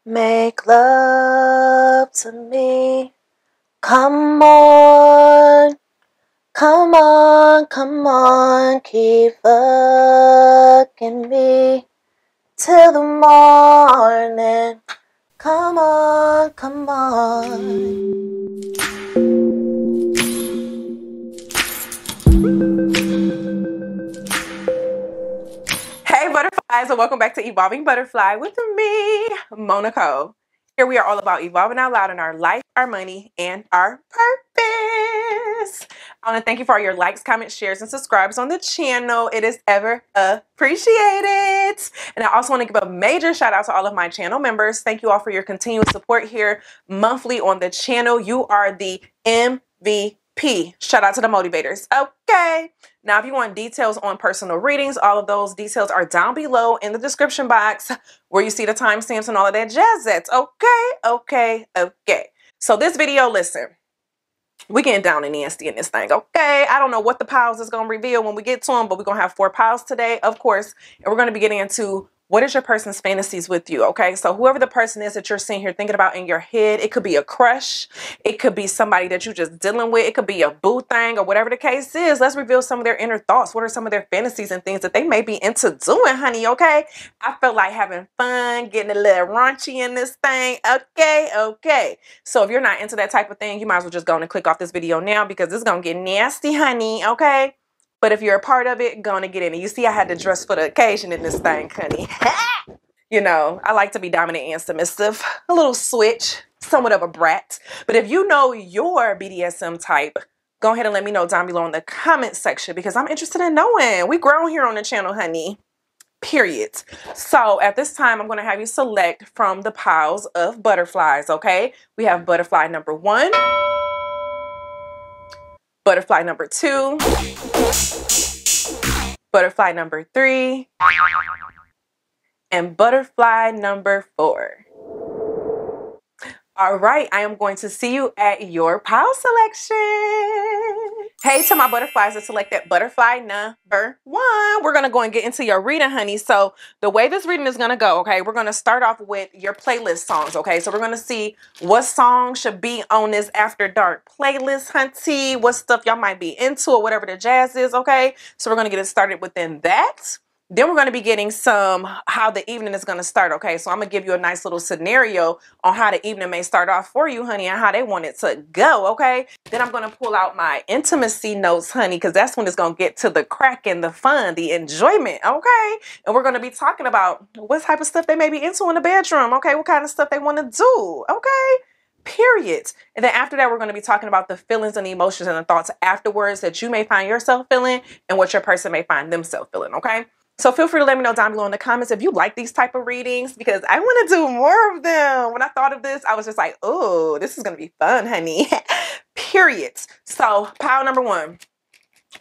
Make love to me. Come on, come on, come on, keep fucking me till the morning. Come on, come on. Hey butterflies, and welcome back to Evolving Butterfly with me, Moe Nicole. Here we are all about evolving out loud in our life, our money, and our purpose. I want to thank you for all your likes, comments, shares, and subscribes on the channel. It is ever appreciated. And I also want to give a major shout out to all of my channel members. Thank you all for your continued support here monthly on the channel. You are the MVP. Shout out to the motivators. Okay. Now, if you want details on personal readings, all of those details are down below in the description box where you see the timestamps and all of that jazz. Okay. So this video, listen, we getting down and nasty in this thing, okay? I don't know what the piles is going to reveal when we get to them, but we're going to have 4 piles today, of course, and we're going to be getting into what is your person's fantasies with you, okay? So whoever the person is that you're sitting here thinking about in your head, it could be a crush, it could be somebody that you're just dealing with, it could be a boo thing or whatever the case is. Let's reveal some of their inner thoughts. What are some of their fantasies and things that they may be into doing, honey, okay? I felt like having fun, getting a little raunchy in this thing, okay. So if you're not into that type of thing, you might as well just go and click off this video now because it's going to get nasty, honey, okay? But if you're a part of it, gonna get in it. You see, I had to dress for the occasion in this thing, honey. You know, I like to be dominant and submissive. A little switch, somewhat of a brat. But if you know your BDSM type, go ahead and let me know down below in the comment section because I'm interested in knowing. We grown here on the channel, honey. Period. So at this time, I'm going to have you select from the piles of butterflies, okay? We have butterfly number 1. Butterfly number 2, butterfly number 3, and butterfly number 4. All right, I am going to see you at your pile selection. Hey to my butterflies that selected butterfly number 1. We're going to go and get into your reading, honey. So the way this reading is going to go, okay, we're going to start off with your playlist songs, okay? So we're going to see what songs should be on this After Dark playlist, hunty, what stuff y'all might be into or whatever the jazz is, okay? So we're going to get it started within that. Then we're going to be getting some how the evening is going to start, okay? So I'm going to give you a nice little scenario on how the evening may start off for you, honey, and how they want it to go, okay? Then I'm going to pull out my intimacy notes, honey, because that's when it's going to get to the crack and the fun, the enjoyment, okay? And we're going to be talking about what type of stuff they may be into in the bedroom, okay? What kind of stuff they want to do, okay? Period. And then after that, we're going to be talking about the feelings and the emotions and the thoughts afterwards that you may find yourself feeling and what your person may find themselves feeling, okay? So feel free to let me know down below in the comments if you like these type of readings because I want to do more of them. When I thought of this, I was just like, oh, this is going to be fun, honey. Period. So pile number 1,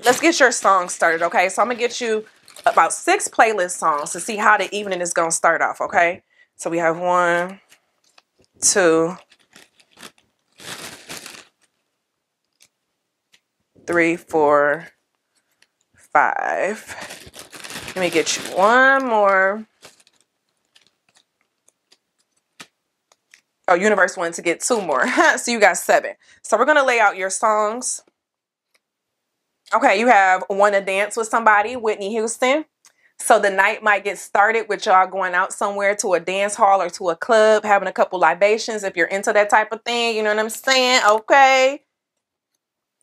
let's get your song started, okay? So I'm going to get you about 6 playlist songs to see how the evening is going to start off, okay? So we have 1, 2, 3, 4, 5. Let me get you 1 more. Oh, universe wanted to get 2 more. So you got 7. So we're going to lay out your songs. Okay, you have Want to Dance with Somebody, Whitney Houston. So the night might get started with y'all going out somewhere to a dance hall or to a club, having a couple libations if you're into that type of thing. You know what I'm saying? Okay.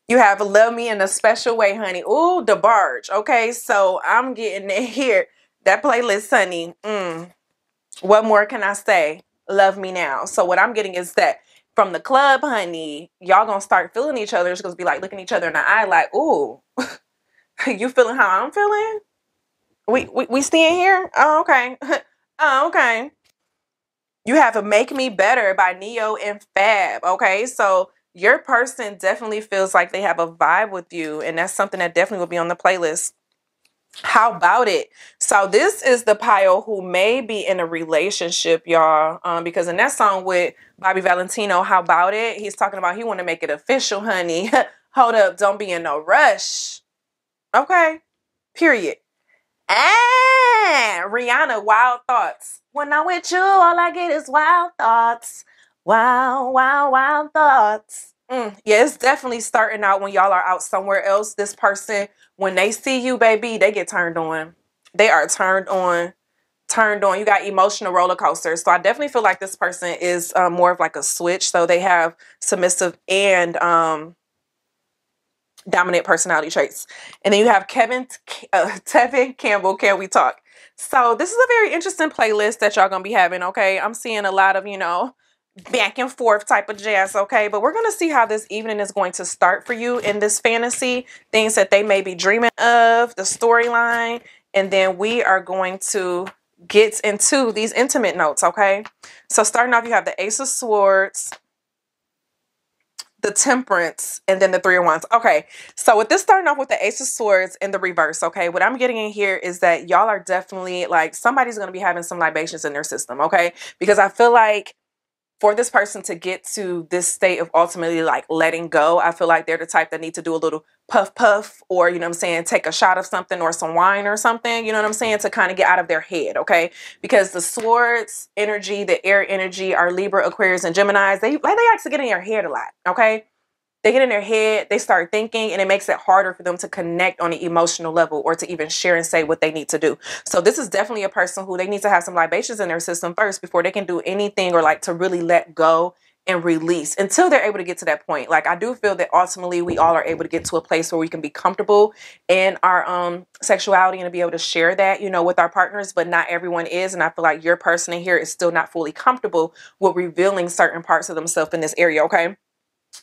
You have Love Me in a Special Way, honey. Ooh, the barge. Okay, so I'm getting it here. That playlist, honey. What more can I say? Love me now. So what I'm getting is that from the club, honey, y'all gonna start feeling each other. It's gonna be like looking each other in the eye like, ooh, you feeling how I'm feeling? We staying here? Oh, okay. Oh, okay. You have a Make Me Better by Neo and Fab. Okay, so your person definitely feels like they have a vibe with you, and that's something that definitely will be on the playlist. How about it? So this is the pile who may be in a relationship, y'all, because in that song with Bobby Valentino, How About It, he's talking about he want to make it official, honey. Hold up, don't be in no rush. Okay, period. Ah, Rihanna, wild thoughts. When I'm with you, all I get is wild thoughts. Wild, wild, wild thoughts. Yeah, it's definitely starting out when y'all are out somewhere else. This person, when they see you, baby, they get turned on. They are turned on. Turned on. You got emotional roller coasters. So I definitely feel like this person is more of like a switch. So they have submissive and dominant personality traits. And then you have Tevin Campbell, Can We Talk? So this is a very interesting playlist that y'all gonna be having, okay? I'm seeing a lot of, back and forth type of jazz, okay? But we're gonna see how this evening is going to start for you in this fantasy, things that they may be dreaming of, the storyline, and then we are going to get into these intimate notes, okay? So starting off, you have the Ace of Swords, the Temperance, and then the Three of Wands. Okay, so with this starting off with the Ace of Swords in the reverse, okay, what I'm getting in here is that y'all are definitely, like, somebody's going to be having some libations in their system, okay? Because I feel like for this person to get to this state of ultimately like letting go, I feel like they're the type that need to do a little puff puff, or, you know what I'm saying, take a shot of something or some wine or something, you know what I'm saying, to kind of get out of their head, okay? Because the swords energy, the air energy, are Libra, Aquarius, and Geminis. They like to get in your head a lot, okay? They get in their head, they start thinking, and it makes it harder for them to connect on an emotional level or to even share and say what they need to do. So this is definitely a person who they need to have some libations in their system first before they can do anything or like to really let go and release until they're able to get to that point. Like, I do feel that ultimately we all are able to get to a place where we can be comfortable in our sexuality and to be able to share that, with our partners, but not everyone is. And I feel like your person in here is still not fully comfortable with revealing certain parts of themselves in this area, okay?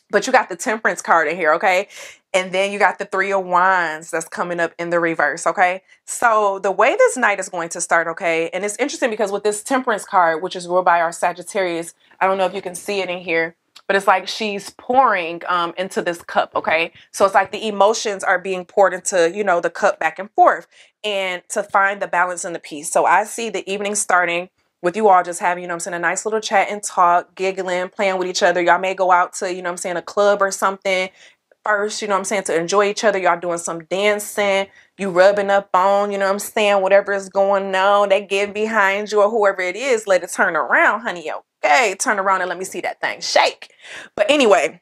But you got the Temperance card in here, okay? And then you got the Three of Wands that's coming up in the reverse, okay? So the way this night is going to start, okay? And it's interesting because with this Temperance card, which is ruled by our Sagittarius, I don't know if you can see it in here, but it's like she's pouring into this cup, okay? So it's like the emotions are being poured into, the cup back and forth, and to find the balance and the peace. So I see the evening starting with you all just having, a nice little chat and talk, giggling, playing with each other. Y'all may go out to, a club or something first, to enjoy each other. Y'all doing some dancing, you rubbing up on, whatever is going on. They get behind you or whoever it is, let it turn around, honey. Okay, turn around and let me see that thing shake. But anyway,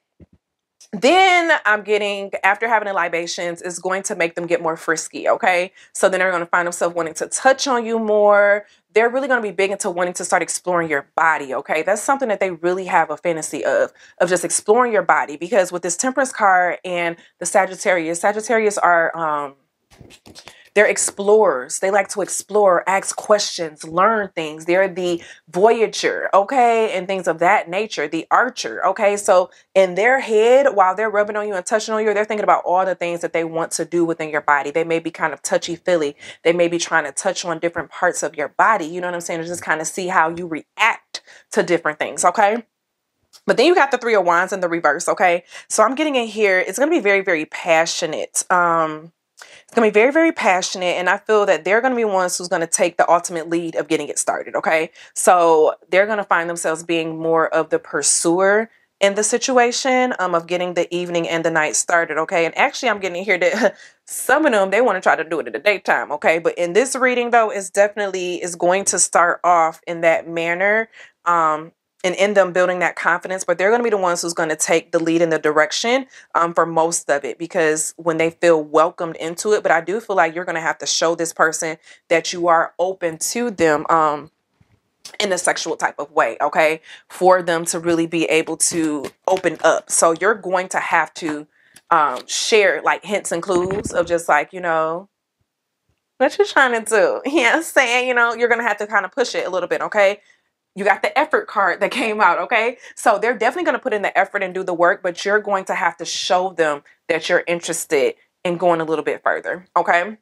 then I'm getting, after having the libations, is going to make them get more frisky, okay? So then they're going to find themselves wanting to touch on you more. They're really going to be big into wanting to start exploring your body, okay? That's something that they really have a fantasy of just exploring your body. Because with this Temperance card and the Sagittarius are they're explorers. They like to explore, ask questions, learn things. They're the voyager, okay? And things of that nature, the archer, okay? So in their head, while they're rubbing on you and touching on you, they're thinking about all the things that they want to do within your body. They may be kind of touchy-feely. They may be trying to touch on different parts of your body, you know what I'm saying? To just kind of see how you react to different things, okay? But then you got the Three of Wands in the reverse, okay? So I'm getting in here. It's going to be very, very passionate. It's going to be very, very passionate, and I feel that they're going to be ones who's going to take the ultimate lead of getting it started, okay? So they're going to find themselves being more of the pursuer in the situation of getting the evening and the night started, okay? And actually, I'm getting here that some of them, they want to try to do it in the daytime, okay? But in this reading, though, it's definitely is going to start off in that manner, and in them building that confidence, but they're going to be the ones who's going to take the lead in the direction for most of it, because when they feel welcomed into it. But I do feel like you're going to have to show this person that you are open to them in a sexual type of way, okay, for them to really be able to open up. So you're going to have to share like hints and clues of just like, what you're trying to do. Yeah, I'm saying, you're going to have to kind of push it a little bit, okay? You got the effort card that came out, okay? So they're definitely going to put in the effort and do the work, but you're going to have to show them that you're interested in going a little bit further, okay?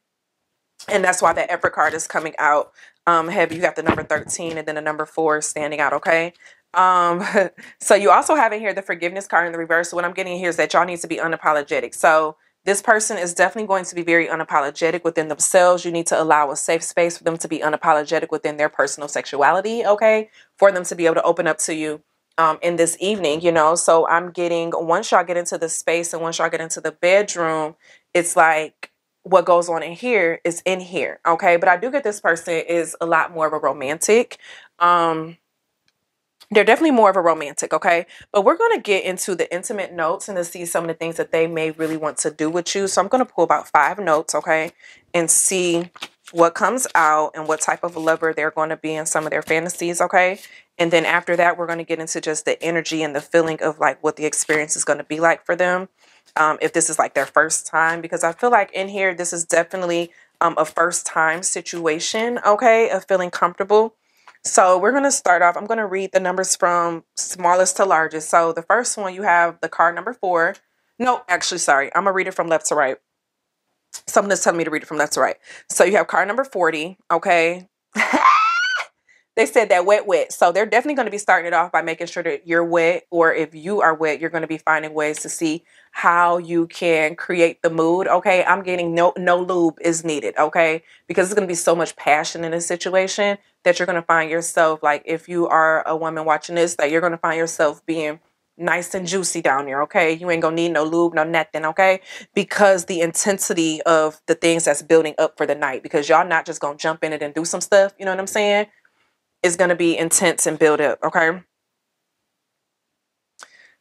And that's why that effort card is coming out heavy. You got the number 13 and then the number 4 standing out, okay? So you also have in here the forgiveness card in the reverse. So what I'm getting here is that y'all need to be unapologetic. So this person is definitely going to be very unapologetic within themselves. You need to allow a safe space for them to be unapologetic within their personal sexuality, okay? For them to be able to open up to you in this evening, So I'm getting, once y'all get into the space and once y'all get into the bedroom, it's like what goes on in here is in here. Okay. But I do get this person is a lot more of a romantic. They're definitely more of a romantic, okay? But we're going to get into the intimate notes and to see some of the things that they may really want to do with you. So I'm going to pull about 5 notes, okay? And see what comes out and what type of a lover they're going to be in some of their fantasies, okay? And then after that, we're going to get into just the energy and the feeling of like what the experience is going to be like for them. If this is like their first time, because I feel like in here, this is definitely a first time situation, okay? Of feeling comfortable. So we're going to start off. I'm going to read the numbers from smallest to largest. So the first one, you have the card number 4. No, actually, sorry. I'm going to read it from left to right. Something is telling me to read it from left to right. So you have card number 40. Okay. They said that wet. So they're definitely going to be starting it off by making sure that you're wet, or if you are wet, you're going to be finding ways to see how you can create the mood. Okay. I'm getting no lube is needed. Okay. Because it's going to be so much passion in this situation that you're going to find yourself, like if you are a woman watching this, that you're going to find yourself being nice and juicy down there. Okay. You ain't going to need no lube, no nothing. Okay. Because the intensity of the things that's building up for the night, because y'all not just going to jump in it and do some stuff. You know what I'm saying? Is going to be intense and build up. Okay.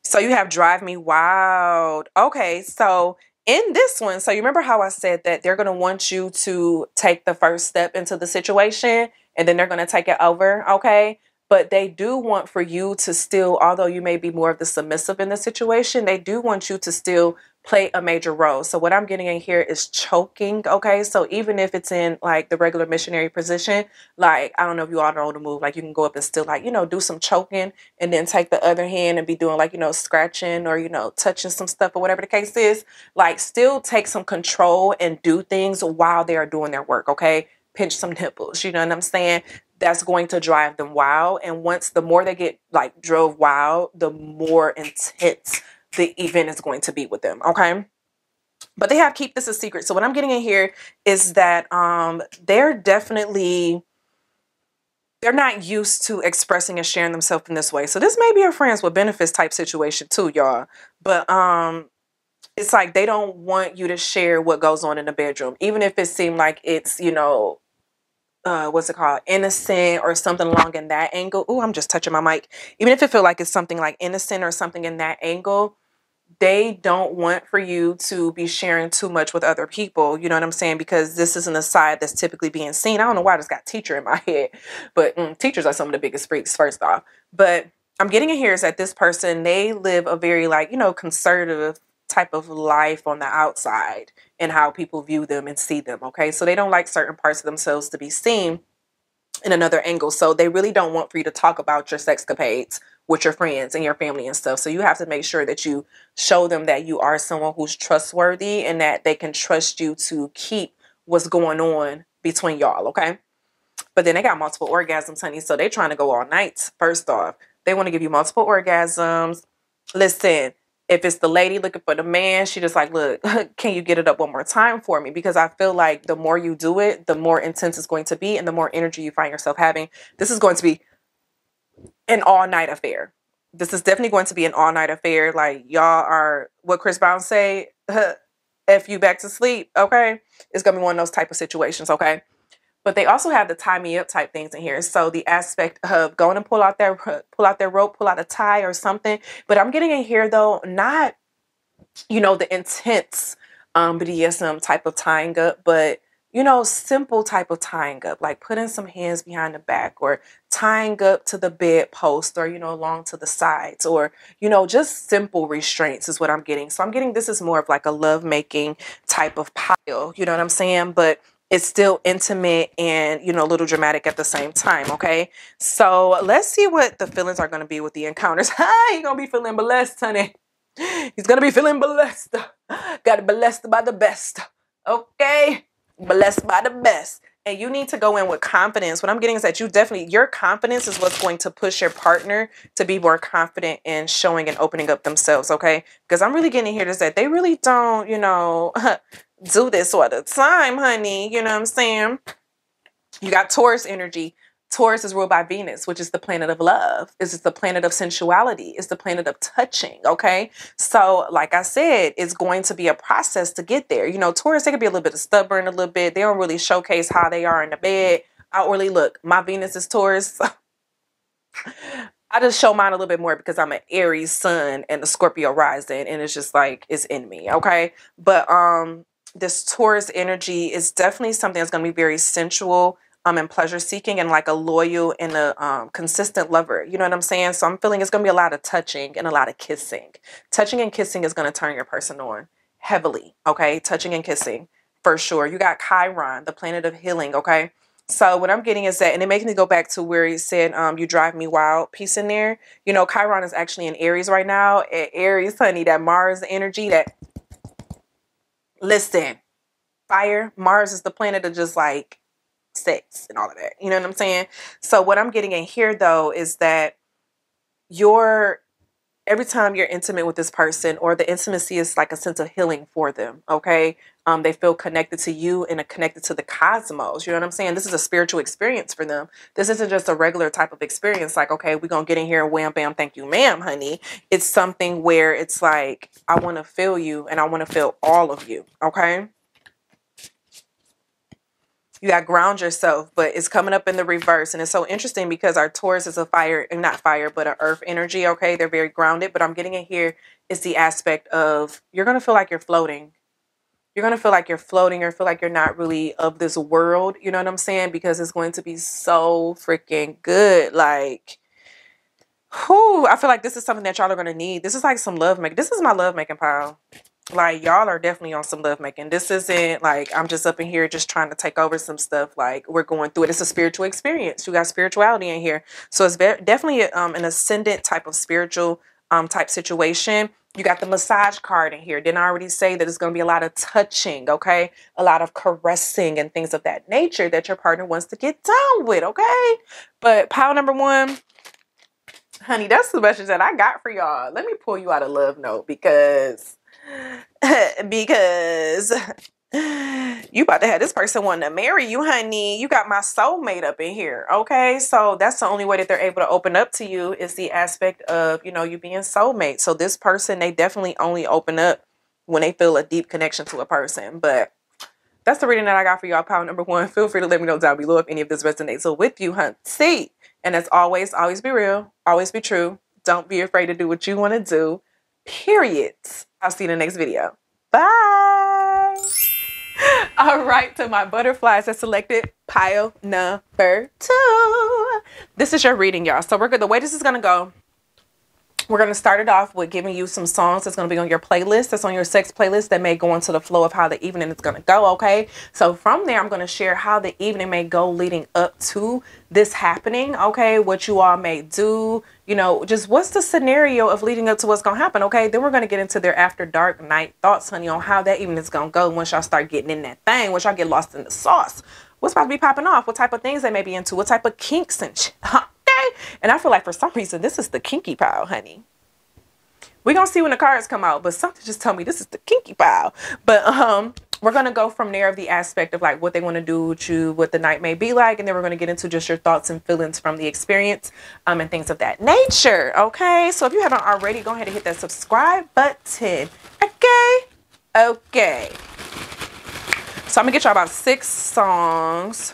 So you have drive me wild. Okay. So in this one, so you remember how I said that they're going to want you to take the first step into the situation and then they're going to take it over. Okay. But they do want for you to still, although you may be more of the submissive in the situation, they do want you to still play a major role. So what I'm getting in here is choking. Okay. So even if it's in like the regular missionary position, like, I don't know if you all know the move, like you can go up and still like, do some choking and then take the other hand and be doing like, scratching or, touching some stuff or whatever the case is, like still take some control and do things while they are doing their work. Okay. Pinch some nipples. You know what I'm saying? That's going to drive them wild. And once the more they get like drove wild, the more intense the event is going to be with them. Okay. But they have keep this a secret. So what I'm getting in here is that they're not used to expressing and sharing themselves in this way. So this may be a friends with benefits type situation too, y'all. But it's like they don't want you to share what goes on in the bedroom, even if it seemed like it's, what's it called? Innocent or something along in that angle. Oh, I'm just touching my mic. Even if it feel like it's something like innocent or something in that angle, they don't want for you to be sharing too much with other people. You know what I'm saying? Because this isn't a side that's typically being seen. I don't know why I just got teacher in my head, but teachers are some of the biggest freaks, first off. But I'm getting in here is that this person, they live a very like, conservative type of life on the outside and how people view them and see them. Okay. So they don't like certain parts of themselves to be seen in another angle. So they really don't want for you to talk about your sexcapades with your friends and your family and stuff. So you have to make sure that you show them that you are someone who's trustworthy and that they can trust you to keep what's going on between y'all. Okay. But then they got multiple orgasms, honey. So they trying to go all night. First off, they want to give you multiple orgasms. Listen, if it's the lady looking for the man, she just like, look, can you get it up one more time for me? Because I feel like the more you do it, the more intense it's going to be and the more energy you find yourself having. This is going to be an all-night affair. This is definitely going to be an all-night affair. Like, y'all are, what Chris Brown say, F you back to sleep, okay? It's going to be one of those type of situations, okay? But they also have the tie me up type things in here. So the aspect of going and pull out their rope, pull out a tie or something. But I'm getting in here though, not, the intense BDSM type of tying up, but simple type of tying up, like putting some hands behind the back or tying up to the bedpost or, along to the sides or, just simple restraints is what I'm getting. So I'm getting, this is more of like a love making type of pile, you know what I'm saying? But it's still intimate and, a little dramatic at the same time. Okay. So let's see what the feelings are going to be with the encounters. You're going to be feeling blessed, honey. He's going to be feeling blessed. Got blessed by the best. Okay. Blessed by the best. And you need to go in with confidence. What I'm getting is that your confidence is what's going to push your partner to be more confident in showing and opening up themselves. Okay. Because I'm really getting here is that they really don't, do this all the time, honey. You know what I'm saying? You got Taurus energy. Taurus is ruled by Venus, which is the planet of love. It's the planet of sensuality. It's the planet of touching, okay? So, like I said, it's going to be a process to get there. You know, Taurus, they can be a little bit stubborn, a little bit. They don't really showcase how they are in the bed. Outwardly, look, my Venus is Taurus. I just show mine a little bit more because I'm an Aries sun and a Scorpio rising, and it's just like, it's in me, okay? But this Taurus energy is definitely something that's going to be very sensual, and pleasure seeking, and like a loyal and a consistent lover. You know what I'm saying? So I'm feeling it's going to be a lot of touching and a lot of kissing. Touching and kissing is going to turn your person on heavily. Okay. Touching and kissing for sure. You got Chiron, the planet of healing. Okay. So what I'm getting is that, and it makes me go back to where he said, you drive me wild piece in there. You know, Chiron is actually in Aries right now. Aries, honey, that Mars energy, that, listen, fire. Mars is the planet of just like sex and all of that. You know what I'm saying? So what I'm getting in here though is that every time you're intimate with this person, or the intimacy is like a sense of healing for them. Okay. They feel connected to you and connected to the cosmos. You know what I'm saying? This is a spiritual experience for them. This isn't just a regular type of experience. Like, okay, we're going to get in here and wham, bam, thank you, ma'am, honey. It's something where it's like, I want to feel you and I want to feel all of you. Okay. You got ground yourself, but it's coming up in the reverse. And it's so interesting because our Taurus is a fire, not fire, but an earth energy. Okay. They're very grounded, but I'm getting in here is the aspect of, you're going to feel like you're floating. You're going to feel like you're floating, or feel like you're not really of this world. You know what I'm saying? Because it's going to be so freaking good. Like, whew, I feel like this is something that y'all are going to need. This is like some love making. This is my love making pile. Like, y'all are definitely on some love making. This isn't like I'm just up in here just trying to take over some stuff. Like, we're going through it. It's a spiritual experience. You got spirituality in here. So it's definitely an ascendant type of spiritual type situation. You got the massage card in here. Didn't I already say that it's going to be a lot of touching, okay? A lot of caressing and things of that nature that your partner wants to get down with, okay? But pile number one, honey, that's the message that I got for y'all. Let me pull you out a love note because you about to have this person wanting to marry you, honey. You got my soulmate up in here. Okay. So that's the only way that they're able to open up to you is the aspect of, you know, you being soulmate. So this person, they definitely only open up when they feel a deep connection to a person. But that's the reading that I got for y'all, pile number one. Feel free to let me know down below if any of this resonates. So with you, hunty. And as always, always be real. Always be true. Don't be afraid to do what you want to do. Period. I'll see you in the next video. Bye. All right, to my butterflies that selected pile number 2. This is your reading, y'all. So we're good. The way this is going to go, we're going to start it off with giving you some songs that's going to be on your playlist. That's on your sex playlist that may go into the flow of how the evening is going to go. Okay. So from there, I'm going to share how the evening may go leading up to this happening. Okay. What you all may do, you know, just what's the scenario of leading up to what's going to happen. Okay. Then we're going to get into their after dark night thoughts, honey, on how that evening is going to go. Once y'all start getting in that thing, once y'all get lost in the sauce, what's about to be popping off, what type of things they may be into, what type of kinks and shit. And I feel like for some reason, this is the kinky pile, honey. We're going to see when the cards come out, but something just tell me this is the kinky pile. But we're going to go from there of the aspect of like what they want to do with you, what the night may be like. And then we're going to get into just your thoughts and feelings from the experience and things of that nature. Okay. So if you haven't already, go ahead and hit that subscribe button. Okay. Okay. So I'm going to get y'all about 6 songs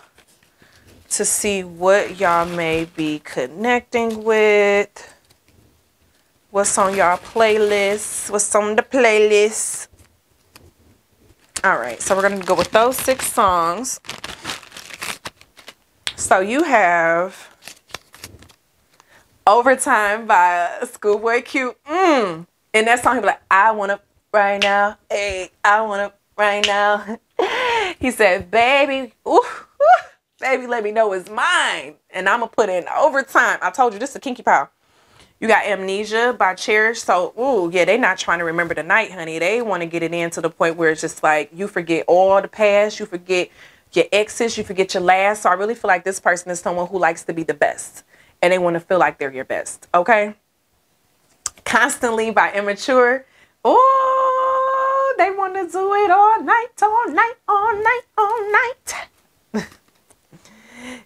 to see what y'all may be connecting with. What's on y'all playlist? What's on the playlist? All right, so we're going to go with those 6 songs. So you have Overtime by Schoolboy Q. In that song, he'll be like, I want to right now. Hey, I want to right now. He said, baby, ooh, baby, let me know it's mine. And I'm going to put in overtime. I told you, this is a kinky pile. You got Amnesia by Cherish. So, ooh, yeah, they not trying to remember the night, honey. They want to get it in to the point where it's just like you forget all the past. You forget your exes. You forget your last. So I really feel like this person is someone who likes to be the best. And they want to feel like they're your best. Okay? Constantly by Immature. Oh, they want to do it all night, all night, all night, all night.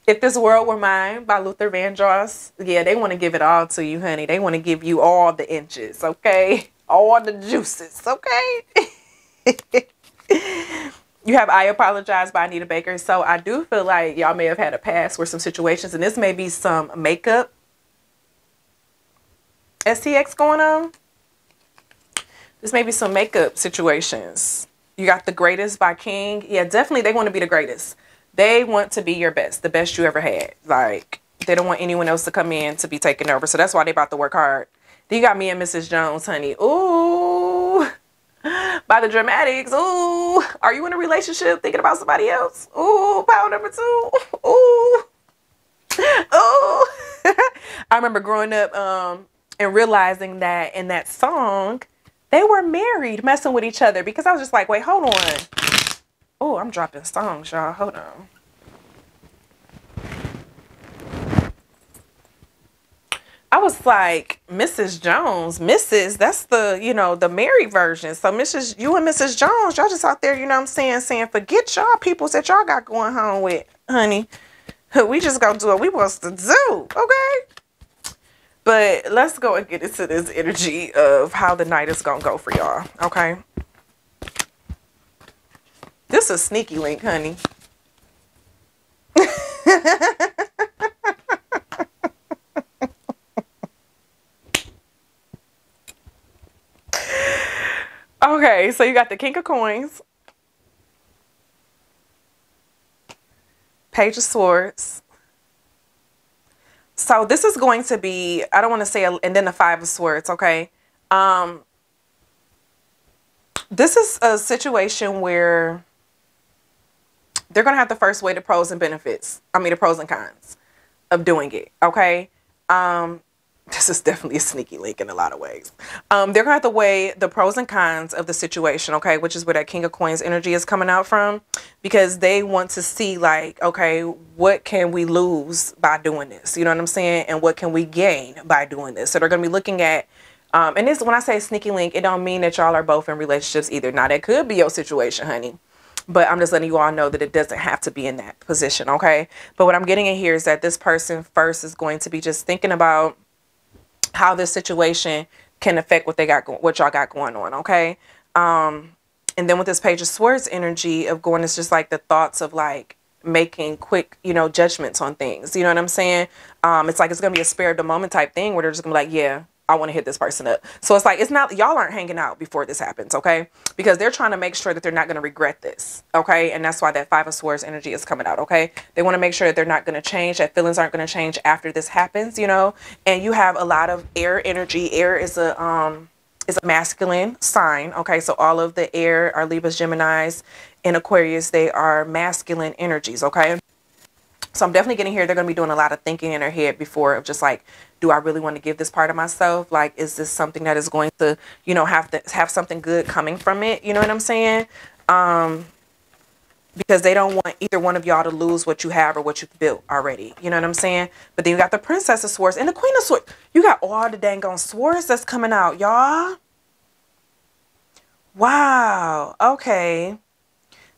If This World Were Mine by Luther Vandross. Yeah, they want to give it all to you, honey. They want to give you all the inches, okay? All the juices, okay? You have I Apologize by Anita Baker. So I do feel like y'all may have had a past with some situations, and this may be some makeup STX going on. This may be some makeup situations. You got The Greatest by King. Yeah, definitely they want to be the greatest. They want to be your best, the best you ever had. Like, they don't want anyone else to come in to be taken over. So that's why they about to work hard. Then you got Me and Mrs. Jones, honey. Ooh. By The Dramatics. Ooh. Are you in a relationship thinking about somebody else? Ooh. Power number 2. Ooh. Ooh. I remember growing up and realizing that in that song, they were married, messing with each other, because I was just like, wait, hold on. Oh, I'm dropping songs, y'all. Hold on. I was like, Mrs. Jones, Mrs. That's the, you know, the married version. So Mrs. You and Mrs. Jones, y'all just out there, you know what I'm saying, forget y'all peoples that y'all got going home with, honey. We just gonna do what we supposed to do, okay? But let's go and get into this energy of how the night is gonna go for y'all, okay? This is sneaky link, honey. Okay, so you got the King of Coins, Page of Swords. So this is going to be, I don't want to say, and then the Five of Swords, okay? This is a situation where they're going to have to first weigh the pros and benefits. I mean, the pros and cons of doing it, okay? This is definitely a sneaky link in a lot of ways. They're going to have to weigh the pros and cons of the situation, okay? Which is where that King of Coins energy is coming out from. Because they want to see, like, okay, what can we lose by doing this? You know what I'm saying? And what can we gain by doing this? So they're going to be looking at, and this, when I say sneaky link, it don't mean that y'all are both in relationships either. Now, that could be your situation, honey. But I'm just letting you all know that it doesn't have to be in that position, okay? But what I'm getting in here is that this person first is going to be just thinking about how this situation can affect what they got, what y'all got going on, okay? And then with this Page of Swords energy of going, it's just like the thoughts of like making quick, you know, judgments on things. You know what I'm saying? It's like it's gonna be a spare of the moment type thing where they're just gonna be like, yeah, I want to hit this person up. So it's like, it's not, y'all aren't hanging out before this happens, okay? Because they're trying to make sure that they're not going to regret this, okay? And that's why that Five of Swords energy is coming out, okay? They want to make sure that they're not going to change, that feelings aren't going to change after this happens, you know? And you have a lot of air energy. Air is a masculine sign, okay? So all of the air are Libras, Geminis, and Aquarius. They are masculine energies, okay? So I'm definitely getting here. They're going to be doing a lot of thinking in their head before of just like, do I really want to give this part of myself? Like, is this something that is going to, you know, have something good coming from it? You know what I'm saying? Because they don't want either one of y'all to lose what you have or what you've built already. You know what I'm saying? But then you got the Princess of Swords and the Queen of Swords. You got all the dang on swords that's coming out, y'all. Wow. Okay.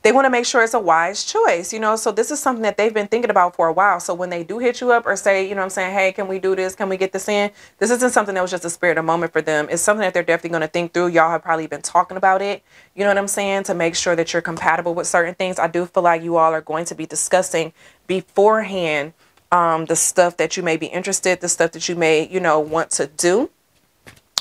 They want to make sure it's a wise choice, you know, so this is something that they've been thinking about for a while. So when they do hit you up or say, you know what I'm saying, hey, can we do this? Can we get this in? This isn't something that was just a spirit of moment for them. It's something that they're definitely going to think through. Y'all have probably been talking about it, you know what I'm saying, to make sure that you're compatible with certain things. I do feel like you all are going to be discussing beforehand the stuff that you may be interested, the stuff that you may, you know, want to do.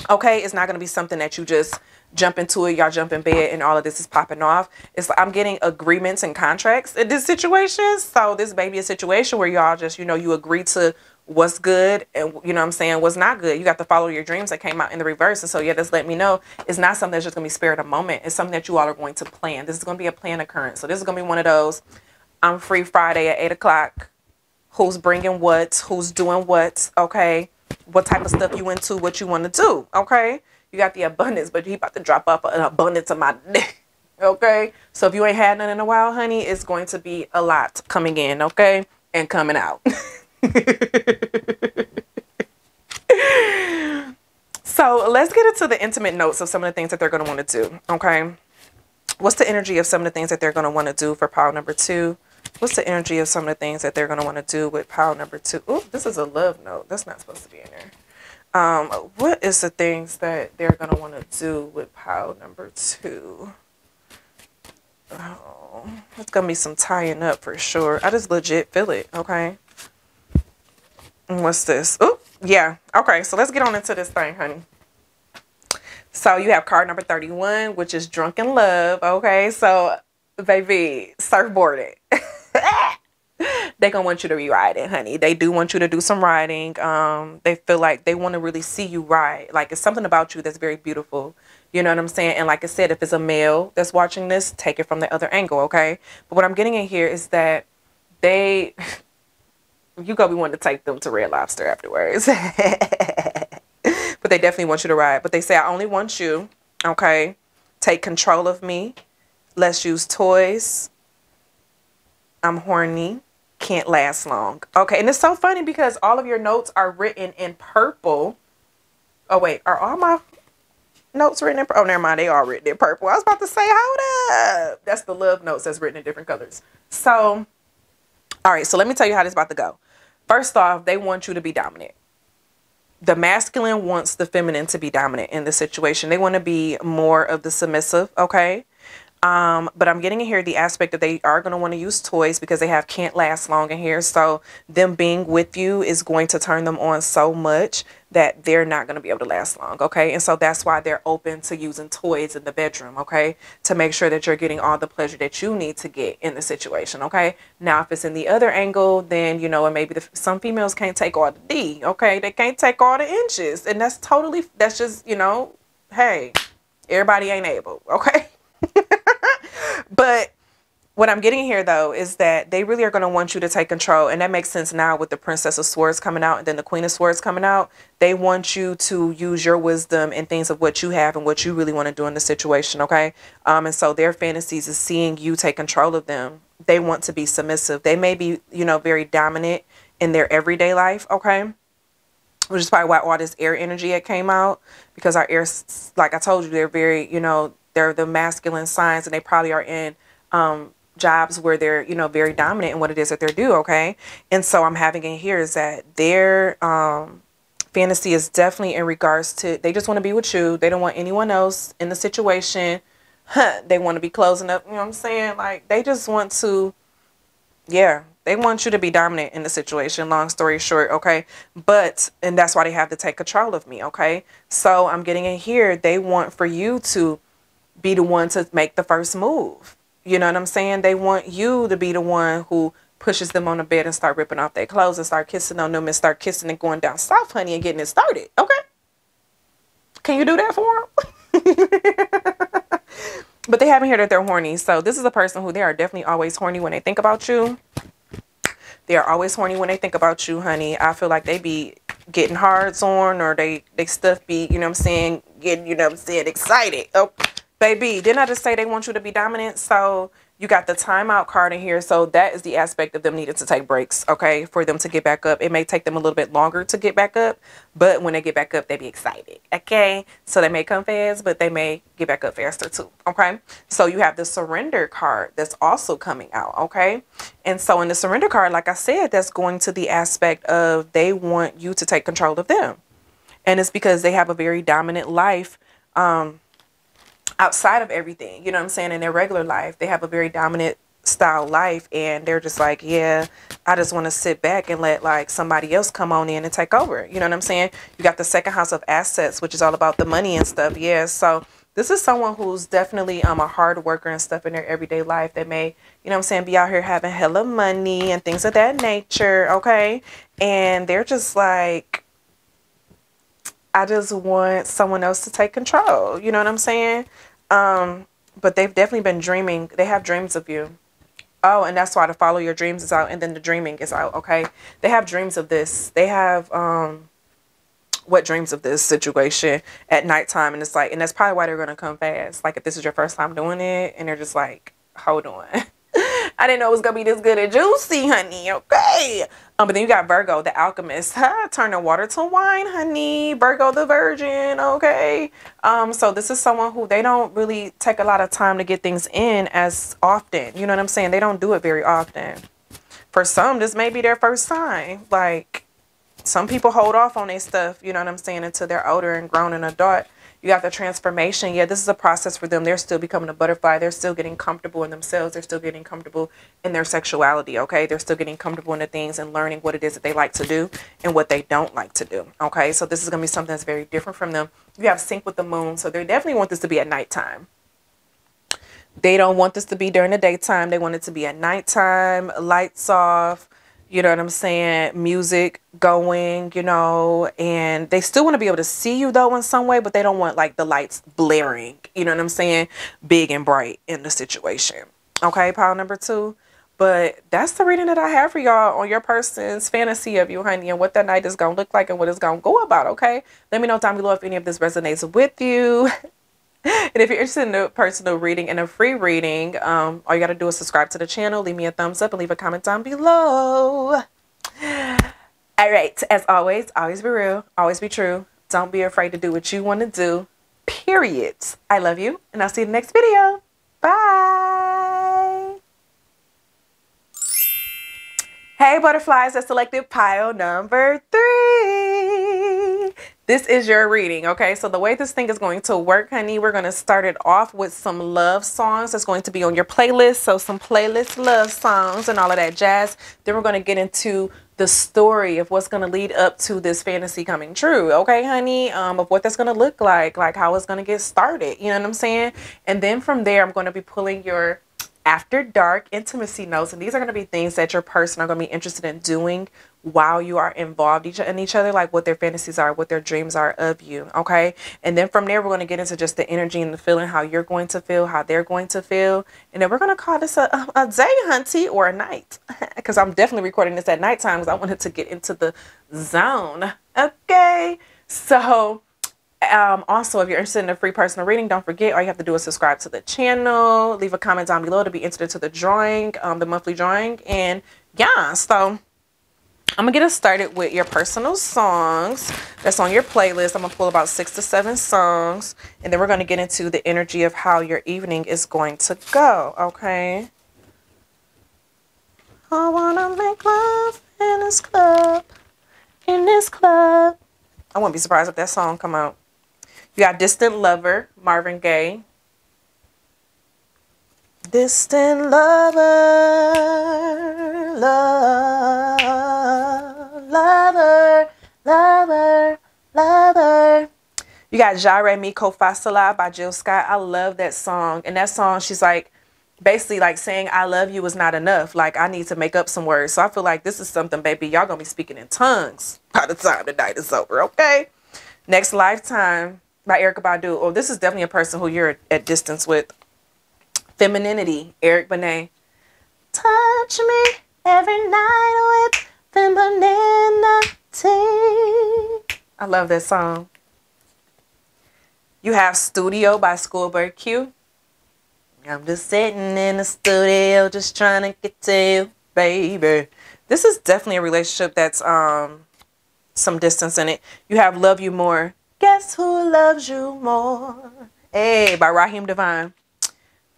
Okay, it's not going to be something that you just jump into it, y'all jump in bed and all of this is popping off. It's like I'm getting agreements and contracts in this situation. So this may be a situation where y'all just, you know, you agree to what's good and, you know what I'm saying, what's not good. You got to follow your dreams that came out in the reverse. And so, yeah, just let me know it's not something that's just going to be spirit of moment. It's something that you all are going to plan. This is going to be a planned occurrence. So this is going to be one of those, I'm free Friday at 8 o'clock. Who's bringing what? Who's doing what? Okay. What type of stuff you into, what you want to do. Okay. You got the abundance, but you about to drop off an abundance of my dick. Okay. So if you ain't had none in a while, honey, it's going to be a lot coming in. Okay. And coming out. So let's get into the intimate notes of some of the things that they're going to want to do. Okay. What's the energy of some of the things that they're going to want to do for pile number 2? What's the energy of some of the things that they're going to want to do with pile number 2? Oh, this is a love note. That's not supposed to be in there. What is the things that they're going to want to do with pile number 2? Oh, it's going to be some tying up for sure. I just legit feel it, okay? And what's this? Oh, yeah. Okay, so let's get on into this thing, honey. So you have card number 31, which is drunken love, okay? So, baby, surfboard it. They gonna want you to be riding, honey. They do want you to do some riding. They feel like they want to really see you ride. Like, it's something about you that's very beautiful. You know what I'm saying? And like I said, if it's a male that's watching this, take it from the other angle, okay? But what I'm getting in here is that you gonna be wanting to take them to Red Lobster afterwards. But they definitely want you to ride. But they say, I only want you, okay? Take control of me. Let's use toys. I'm horny. Can't last long. Okay, and it's so funny because all of your notes are written in purple. Oh, wait. Are all my notes written in purple? Oh, never mind. They are written in purple. I was about to say, hold up. That's the love notes that's written in different colors. So, all right. So let me tell you how this is about to go. First off, they want you to be dominant. The masculine wants the feminine to be dominant in the situation. They want to be more of the submissive, okay? But I'm getting in here the aspect that they are going to want to use toys because they have can't last long in here. So them being with you is going to turn them on so much that they're not going to be able to last long, okay? And so that's why they're open to using toys in the bedroom, okay? To make sure that you're getting all the pleasure that you need to get in the situation, okay? Now, if it's in the other angle, then, you know, and maybe some females can't take all the D, okay? They can't take all the inches. And that's just, you know, hey, everybody ain't able, okay? But what I'm getting here, though, is that they really are going to want you to take control. And that makes sense now with the Princess of Swords coming out and then the Queen of Swords coming out. They want you to use your wisdom and things of what you have and what you really want to do in the situation, okay? And so their fantasies is seeing you take control of them. They want to be submissive. They may be, you know, very dominant in their everyday life, okay? Which is probably why all this air energy had came out. Because our air, like I told you, they're very, you know, they're the masculine signs, and they probably are in jobs where they're, you know, very dominant in what it is that they do, okay? And so I'm having in here is that their fantasy is definitely in regards to, they just want to be with you. They don't want anyone else in the situation. They want to be closing up, you know what I'm saying? Like, they just want to, yeah, they want you to be dominant in the situation, long story short, okay? But, and that's why they have to take control of me, okay? So I'm getting in here, they want for you to be the one to make the first move. You know what I'm saying? They want you to be the one who pushes them on the bed and start ripping off their clothes and start kissing on them and start kissing and going down south, honey, and getting it started. Okay? Can you do that for them? But they have in here that they're horny. So this is a person who they are definitely always horny when they think about you. They are always horny when they think about you, honey. I feel like they be getting hards on, or they stuff be, you know what I'm saying, getting, you know what I'm saying, excited. Oh, baby, didn't I just say they want you to be dominant? So you got the timeout card in here. So that is the aspect of them needing to take breaks, okay, for them to get back up. It may take them a little bit longer to get back up, but when they get back up, they be excited, okay? So they may come fast, but they may get back up faster too, okay? So you have the surrender card that's also coming out, okay? And so in the surrender card, like I said, that's going to the aspect of they want you to take control of them. And it's because they have a very dominant life, outside of everything, you know what I'm saying, in their regular life. They have a very dominant style life, and they're just like, yeah, I just want to sit back and let like somebody else come on in and take over. You know what I'm saying? You got the second house of assets, which is all about the money and stuff. Yeah, so this is someone who's definitely a hard worker and stuff in their everyday life. They may, you know what I'm saying, be out here having hella money and things of that nature, okay? And they're just like, I just want someone else to take control. You know what I'm saying? But they've definitely been dreaming. They have dreams of you. Oh, and that's why to follow your dreams is out, and then the dreaming is out, okay? They have dreams of this. They have, what dreams of this situation at nighttime, and it's like, and that's probably why they're going to come fast. Like, if this is your first time doing it, and they're just like, hold on. I didn't know it was going to be this good and juicy, honey, okay? But then you got Virgo, the alchemist. Turning water to wine, honey. Virgo, the virgin. Okay. So this is someone who they don't really take a lot of time to get things in as often. You know what I'm saying? They don't do it very often. For some, this may be their first time. Like, some people hold off on their stuff, you know what I'm saying, until they're older and grown and adult. You got the transformation. Yeah, this is a process for them. They're still becoming a butterfly. They're still getting comfortable in themselves. They're still getting comfortable in their sexuality, okay? They're still getting comfortable in the things and learning what it is that they like to do and what they don't like to do, okay? So this is going to be something that's very different from them. You have sync with the moon, so they definitely want this to be at nighttime. They don't want this to be during the daytime. They want it to be at nighttime, lights off, you know what I'm saying? Music going, you know, and they still want to be able to see you though in some way, but they don't want like the lights blaring, you know what I'm saying? Big and bright in the situation. Okay, pile number 2. But that's the reading that I have for y'all on your person's fantasy of you, honey, and what that night is going to look like and what it's going to go about, okay? Let me know down below if any of this resonates with you. And if you're interested in a personal reading and a free reading, all you got to do is subscribe to the channel, leave me a thumbs up, and leave a comment down below. All right. As always be real. Always be true. Don't be afraid to do what you want to do. Period. I love you, and I'll see you in the next video. Bye. Hey, butterflies. That's selected pile number 3. This is your reading, okay? So the way this thing is going to work, honey, we're going to start it off with some love songs that's going to be on your playlist. So some playlist love songs and all of that jazz. Then we're going to get into the story of what's going to lead up to this fantasy coming true, okay, honey? Of what that's going to look like how it's going to get started, you know what I'm saying? And then from there, I'm going to be pulling your after dark intimacy notes, and these are going to be things that your person are going to be interested in doing while you are involved in each other, like what their fantasies are, what their dreams are of you, okay? And then from there, we're going to get into just the energy and the feeling, how you're going to feel, how they're going to feel, and then we're going to call this a day, hunty, or a night, because I'm definitely recording this at nighttime because I wanted to get into the zone, okay? So also, if you're interested in a free personal reading, don't forget, all you have to do is subscribe to the channel, leave a comment down below to be entered into the drawing, the monthly drawing. And yeah, so I'm gonna get us started with your personal songs that's on your playlist. I'm gonna pull about 6 to 7 songs, and then we're gonna get into the energy of how your evening is going to go, okay? I wanna make love in this club, in this club. I wouldn't be surprised if that song come out. You got Distant Lover, Marvin Gaye. Distant lover, lover, lover, lover. You got Jare Mi Ko Fasala by Jill Scott. I love that song. And that song, she's like, basically like saying I love you is not enough. Like, I need to make up some words. So I feel like this is something, baby, y'all gonna be speaking in tongues by the time the night is over, okay? Next, Lifetime by Erykah Badu. Oh, this is definitely a person who you're at distance with. Femininity, Eric Benet. Touch me every night with femininity. I love that song. You have Studio by Schoolboy Q. I'm just sitting in the studio just trying to get to you, baby. This is definitely a relationship that's some distance in it. You have Love You More. Guess who loves you more? Hey, by Raheem Devine.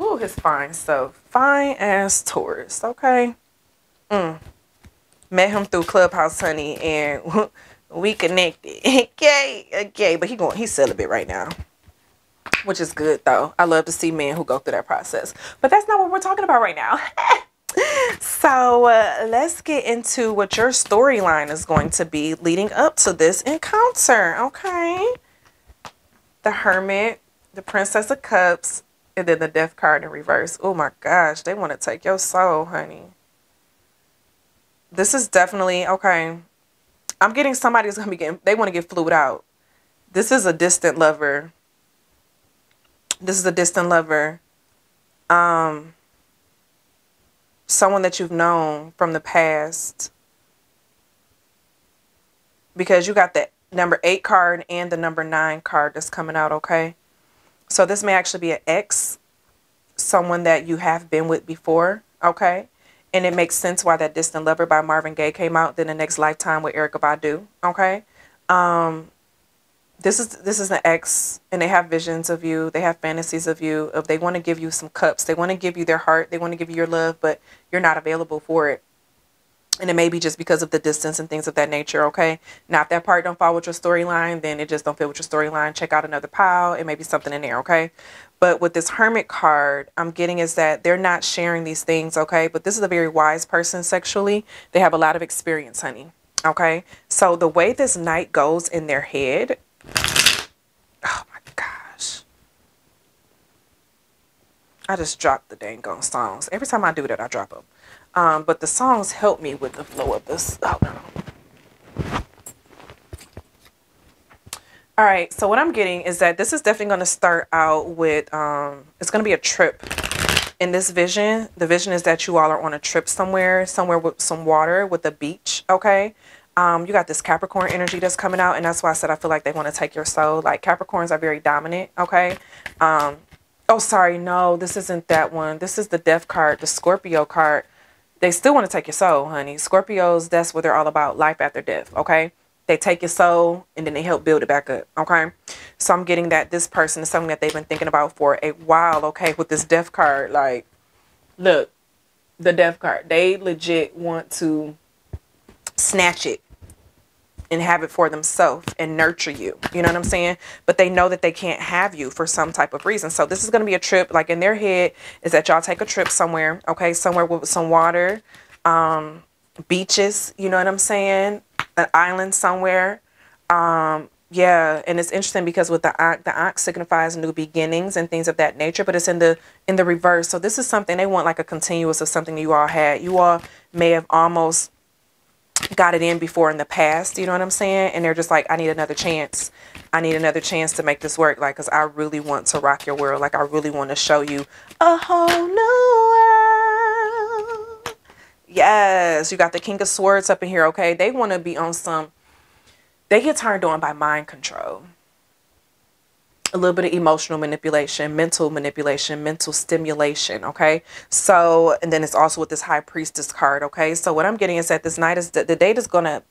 Ooh, his fine stuff. Fine as Taurus, okay? Met him through Clubhouse, honey, and we connected. Okay, but he's celibate right now, which is good, though. I love to see men who go through that process. But that's not what we're talking about right now. So let's get into what your storyline is going to be leading up to this encounter, okay? The Hermit, the Princess of Cups, and then the Death card in reverse. Oh my gosh, they want to take your soul, honey. This is definitely, okay, I'm getting somebody who's going to be getting, they want to get flued out. This is a distant lover. This is a distant lover. Someone that you've known from the past. Because you got the number 8 card and the number 9 card that's coming out, okay? So this may actually be an ex. Someone that you have been with before, okay? And it makes sense why that Distant Lover by Marvin Gaye came out. Then The Next Lifetime with Erykah Badu. Okay. This is an ex, and they have visions of you. They have fantasies of you. Of they want to give you some cups. They want to give you their heart. They want to give you your love, but you're not available for it. And it may be just because of the distance and things of that nature, okay? Now, if that part don't fall with your storyline, then it just don't fit with your storyline. Check out another pile. It may be something in there, okay? But with this Hermit card, I'm getting is that they're not sharing these things, okay? But this is a very wise person sexually. They have a lot of experience, honey, okay? So the way this night goes in their head, oh my gosh. I just dropped the dang on songs. Every time I do that, I drop them. But the songs help me with the flow of this. Oh, no. All right. So what I'm getting is that this is definitely going to start out with, it's going to be a trip in this vision. The vision is that you all are on a trip somewhere with some water, with a beach. Okay. You got this Capricorn energy that's coming out. And that's why I said, I feel like they want to take your soul. Like Capricorns are very dominant. Okay. Oh, sorry. No, this isn't that one. This is the Death card, the Scorpio card. They still want to take your soul, honey. Scorpios, that's what they're all about. Life after death, okay? They take your soul and then they help build it back up, okay? So I'm getting that this person is something that they've been thinking about for a while, okay? With this Death card, like, look, the Death card. They legit want to snatch it and have it for themselves and nurture you. You know what I'm saying? But they know that they can't have you for some type of reason. So this is going to be a trip. Like in their head is that y'all take a trip somewhere. Okay. Somewhere with some water, beaches. You know what I'm saying? An island somewhere. Yeah. And it's interesting because with the ox signifies new beginnings and things of that nature, but it's in the reverse. So this is something they want, like a continuous of something you all had. You all may have almost got it in before in the past, you know what I'm saying? And they're just like, I need another chance. I need another chance to make this work. Like, because I really want to rock your world. Like, I really want to show you a whole new world. Yes, you got the King of Swords up in here, okay? They want to be on some, they get turned on by mind control. A little bit of emotional manipulation, mental stimulation, okay? So, and then it's also with this High Priestess card, okay? So what I'm getting is that this night is, the date is going to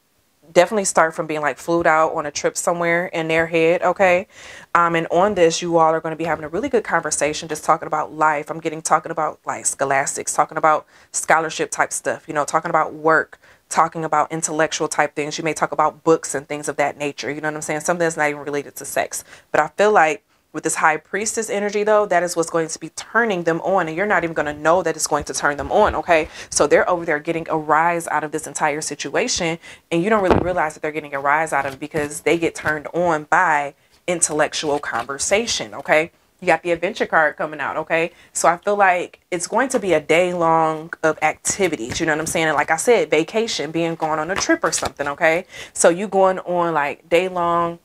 definitely start from being like flued out on a trip somewhere in their head, okay? And on this, you all are going to be having a really good conversation, just talking about life. I'm getting talking about like scholastics, talking about scholarship type stuff, you know, talking about work, talking about intellectual type things. You may talk about books and things of that nature. You know what I'm saying? Something that's not even related to sex. But I feel like with this High Priestess energy, though, that is what's going to be turning them on. And you're not even going to know that it's going to turn them on, okay? So they're over there getting a rise out of this entire situation. And you don't really realize that they're getting a rise out of it because they get turned on by intellectual conversation, okay? You got the Adventure card coming out, okay? So I feel like it's going to be a day long of activities, you know what I'm saying? And like I said, vacation, being going on a trip or something, okay? So you going on like day long,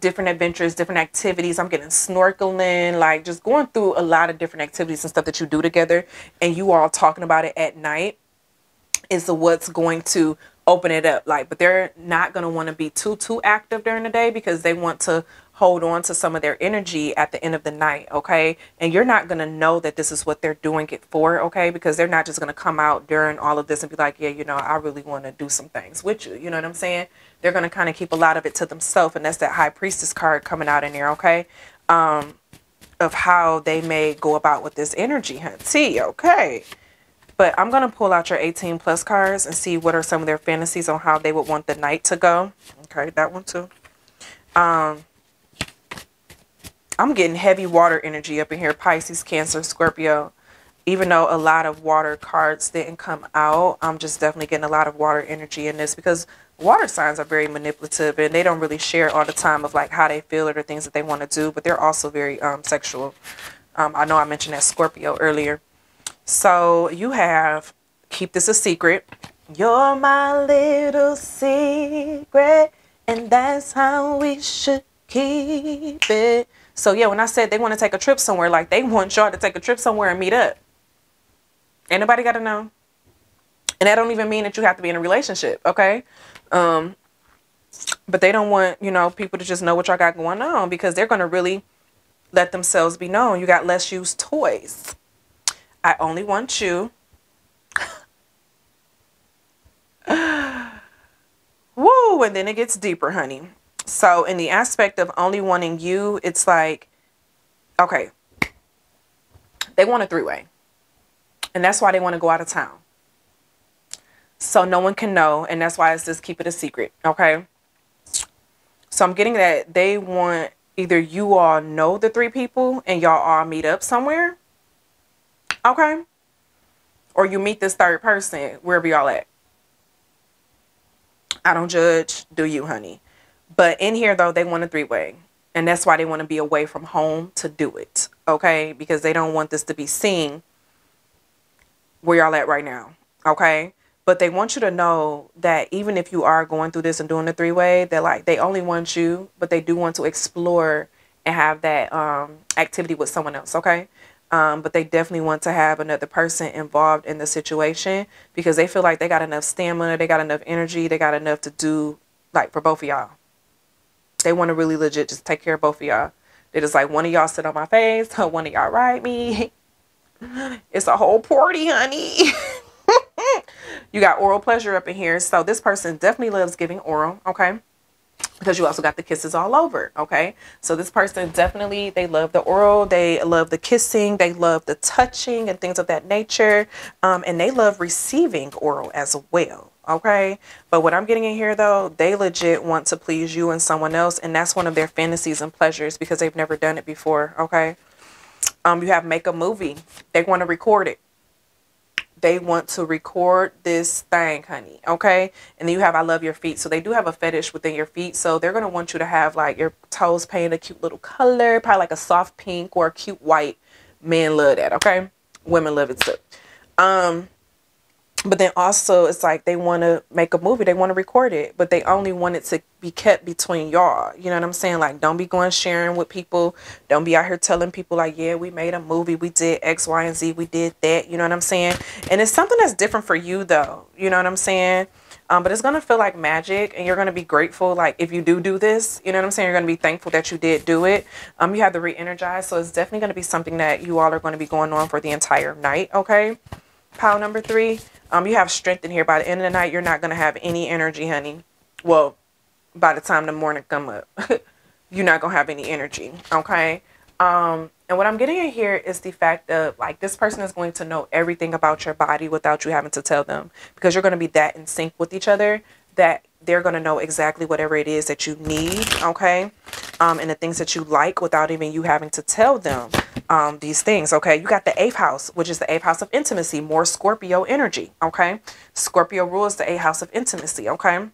different adventures, different activities. I'm getting snorkeling, like just going through a lot of different activities and stuff that you do together. And you all talking about it at night is what's going to open it up. Like, but they're not going to want to be too active during the day because they want to hold on to some of their energy at the end of the night, okay? And you're not going to know that this is what they're doing it for, okay? Because they're not just going to come out during all of this and be like, yeah, you know, I really want to do some things with you. You know what I'm saying? They're going to kind of keep a lot of it to themselves. And that's that High Priestess card coming out in there, okay? Of how they may go about with this energy, hunty, okay? But I'm going to pull out your 18 plus cards and see what are some of their fantasies on how they would want the night to go. Okay, that one too. I'm getting heavy water energy up in here. Pisces, Cancer, Scorpio. Even though a lot of water cards didn't come out, I'm just definitely getting a lot of water energy in this because water signs are very manipulative and they don't really share all the time of like how they feel or the things that they want to do, but they're also very sexual. I know I mentioned that Scorpio earlier. So you have, keep this a secret. You're my little secret, and that's how we should keep it. So yeah, when I said they want to take a trip somewhere, like they want y'all to take a trip somewhere and meet up. Ain't nobody got to know. And that don't even mean that you have to be in a relationship, okay? But they don't want, you know, people to just know what y'all got going on because they're going to really let themselves be known. You got less used toys. I only want you. Ooh, and then it gets deeper, honey. So in the aspect of only wanting you, it's like, okay, they want a three-way. And that's why they want to go out of town. So no one can know. And that's why it's just keep it a secret. Okay. So I'm getting that they want either you all know the three people and y'all all meet up somewhere. Okay. Or you meet this third person wherever y'all at. I don't judge. Do you, honey? But in here, though, they want a three-way. And that's why they want to be away from home to do it. Okay. Because they don't want this to be seen where y'all at right now. Okay. But they want you to know that even if you are going through this and doing the three-way, they're like, they only want you, but they do want to explore and have that activity with someone else. Okay. But they definitely want to have another person involved in the situation because they feel like they got enough stamina, they got enough energy, they got enough to do like for both of y'all. They want to really legit just take care of both of y'all. They just like, one of y'all sit on my face, one of y'all ride me. It's a whole party, honey. You got oral pleasure up in here. So this person definitely loves giving oral, okay? Because you also got the kisses all over, okay? So this person definitely, they love the oral, they love the kissing, they love the touching and things of that nature. And they love receiving oral as well, okay? But what I'm getting in here, though, they legit want to please you and someone else. And that's one of their fantasies and pleasures because they've never done it before, okay? You have make a movie. They want to record it. They want to record this thing, honey. Okay. And then you have I love your feet. So they do have a fetish within your feet. So they're going to want you to have like your toes painted a cute little color, probably like a soft pink or a cute white. Men love that. Okay. Women love it too. But then also it's like they want to make a movie. They want to record it, but they only want it to be kept between y'all. You know what I'm saying? Like, don't be going sharing with people. Don't be out here telling people like, yeah, we made a movie. We did X, Y, and Z. We did that. You know what I'm saying? And it's something that's different for you though. You know what I'm saying? But it's going to feel like magic and you're going to be grateful. Like if you do this, you know what I'm saying? You're going to be thankful that you did do it. You have the re-energize. So it's definitely going to be something that you all are going to be going on for the entire night. Okay. Pile number 3. You have strength in here. By the end of the night, you're not going to have any energy, honey. Well, by the time the morning come up, you're not going to have any energy. Okay. And what I'm getting in here is the fact of like, this person is going to know everything about your body without you having to tell them, because you're going to be that in sync with each other that they're going to know exactly whatever it is that you need. Okay. And the things that you like without even you having to tell them these things. Okay. You got the 8th house, which is the 8th house of intimacy, more Scorpio energy. Okay. Scorpio rules the 8th house of intimacy. Okay.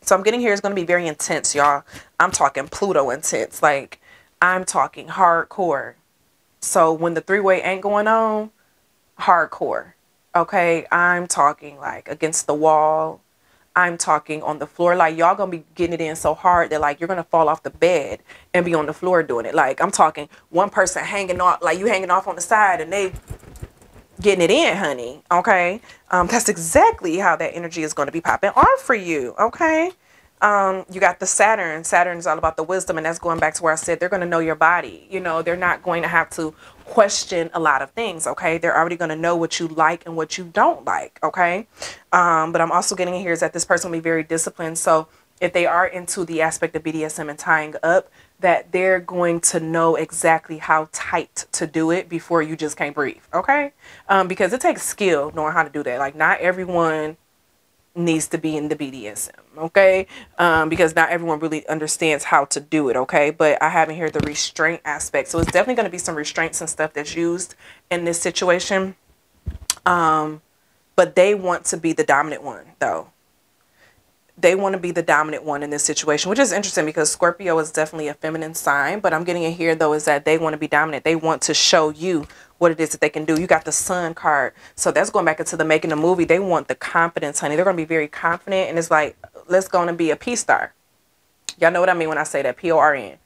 So I'm getting here is going to be very intense, y'all. I'm talking Pluto intense. Like I'm talking hardcore. So when the 3-way ain't going on, hardcore. Okay. I'm talking like against the wall. I'm talking on the floor. Like y'all gonna be getting it in so hard that like you're gonna fall off the bed and be on the floor doing it. Like I'm talking one person hanging off, like you hanging off on the side and they getting it in, honey. Okay. That's exactly how that energy is going to be popping on for you. Okay. You got the Saturn. Saturn is all about the wisdom, and that's going back to where I said they're going to know your body. You know, they're not going to have to question a lot of things. Okay. They're already going to know what you like and what you don't like. Okay. But I'm also getting in here is that this person will be very disciplined. So if they are into the aspect of BDSM and tying up, that they're going to know exactly how tight to do it before you just can't breathe. Okay. Because it takes skill knowing how to do that. Like not everyone needs to be in the BDSM. Okay. Because not everyone really understands how to do it. Okay. But I have in here the restraint aspect. So it's definitely going to be some restraints and stuff that's used in this situation. But they want to be the dominant one though. They want to be the dominant one in this situation, which is interesting because Scorpio is definitely a feminine sign. But I'm getting in here, though, is that they want to be dominant. They want to show you what it is that they can do. You got the Sun card. So that's going back into the making a movie. They want the confidence, honey. They're going to be very confident. And it's like, let's go and be a P star. Y'all know what I mean when I say that. PORN.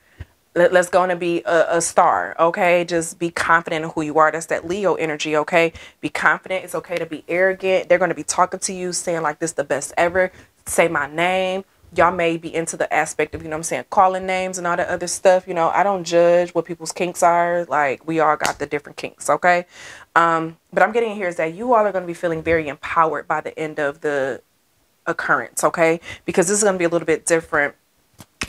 Let's go and be a star. Okay. Just be confident in who you are. That's that Leo energy. Okay. Be confident. It's okay to be arrogant. They're going to be talking to you saying like this the best ever. Say my name. Y'all may be into the aspect of, you know what I'm saying, calling names and all that other stuff. You know, I don't judge what people's kinks are. Like we all got the different kinks. Okay. But I'm getting here is that you all are going to be feeling very empowered by the end of the occurrence, okay? Because this is going to be a little bit different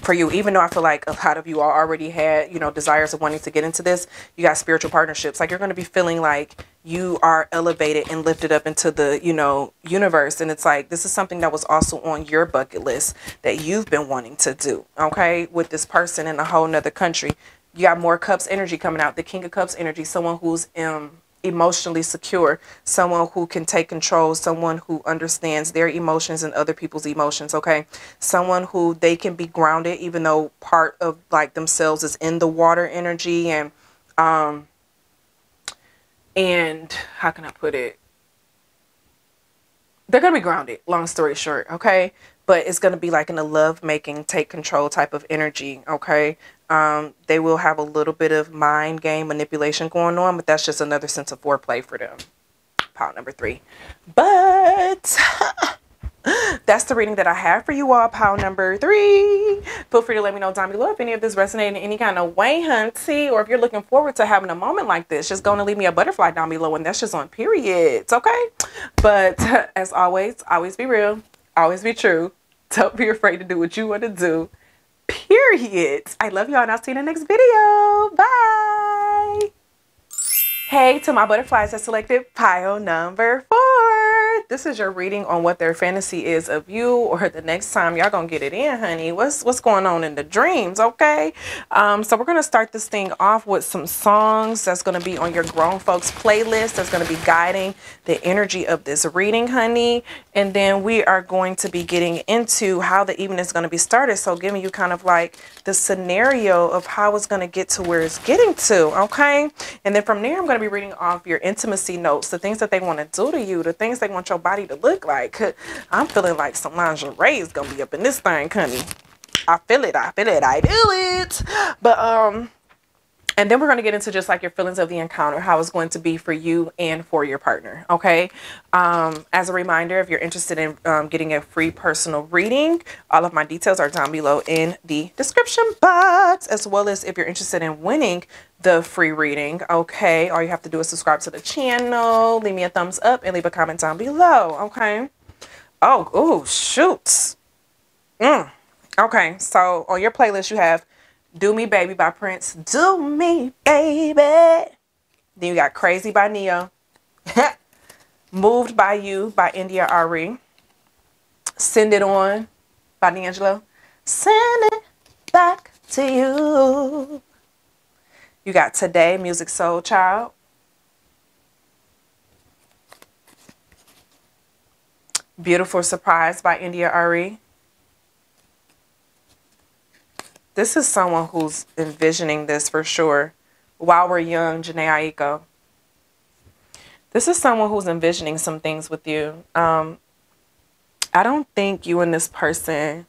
for you, even though I feel like a lot of you all already had, you know, desires of wanting to get into this. You got spiritual partnerships. Like, you're going to be feeling like you are elevated and lifted up into the, you know, universe. And it's like, this is something that was also on your bucket list that you've been wanting to do, okay, with this person in a whole nother country. You got more cups energy coming out. The King of Cups energy, someone who's emotionally secure, someone who can take control, someone who understands their emotions and other people's emotions, okay? Someone who they can be grounded, even though part of like themselves is in the water energy. And how can I put it? They're going to be grounded, long story short, okay? But it's going to be like in a love-making, take control type of energy, okay? They will have a little bit of mind game manipulation going on, but that's just another sense of foreplay for them. Pile number 3. But that's the reading that I have for you all, pile number 3. Feel free to let me know down below if any of this resonated in any kind of way, hunty, or if you're looking forward to having a moment like this. Just go and leave me a butterfly down below, and that's just on periods, okay? But as always be real, always be true. Don't be afraid to do what you want to do. Period. I love y'all, and I'll see you in the next video. Bye. Hey, to my butterflies that selected pile number 4. This is your reading on what their fantasy is of you, or the next time y'all gonna get it in, honey. What's going on in the dreams, okay? So we're gonna start this thing off with some songs that's gonna be on your grown folks playlist. That's gonna be guiding the energy of this reading, honey. And then we are going to be getting into how the evening is gonna be started. So giving you kind of like the scenario of how it's gonna get to where it's getting to, okay? And then from there, I'm gonna be reading off your intimacy notes, the things that they want to do to you, the things they want your body to look like. I'm feeling like some lingerie is gonna be up in this thing, honey. I feel it. I do it. But and then we're going to get into just like your feelings of the encounter, how it's going to be for you and for your partner. Okay. As a reminder, if you're interested in getting a free personal reading, all of my details are down below in the description box, as well as if you're interested in winning the free reading. Okay. All you have to do is subscribe to the channel, leave me a thumbs up, and leave a comment down below. Okay. Oh, shoot. Okay. So on your playlist, you have Do Me Baby by Prince. Do Me Baby. Then you got Crazy by Neo. Moved by You by India Aries. Send It On by D'Angelo. Send it back to you. You got Today, Music Soul Child. Beautiful Surprise by India Aries. This is someone who's envisioning this for sure. While We're Young, Janae Aiko. This is someone who's envisioning some things with you. I don't think you and this person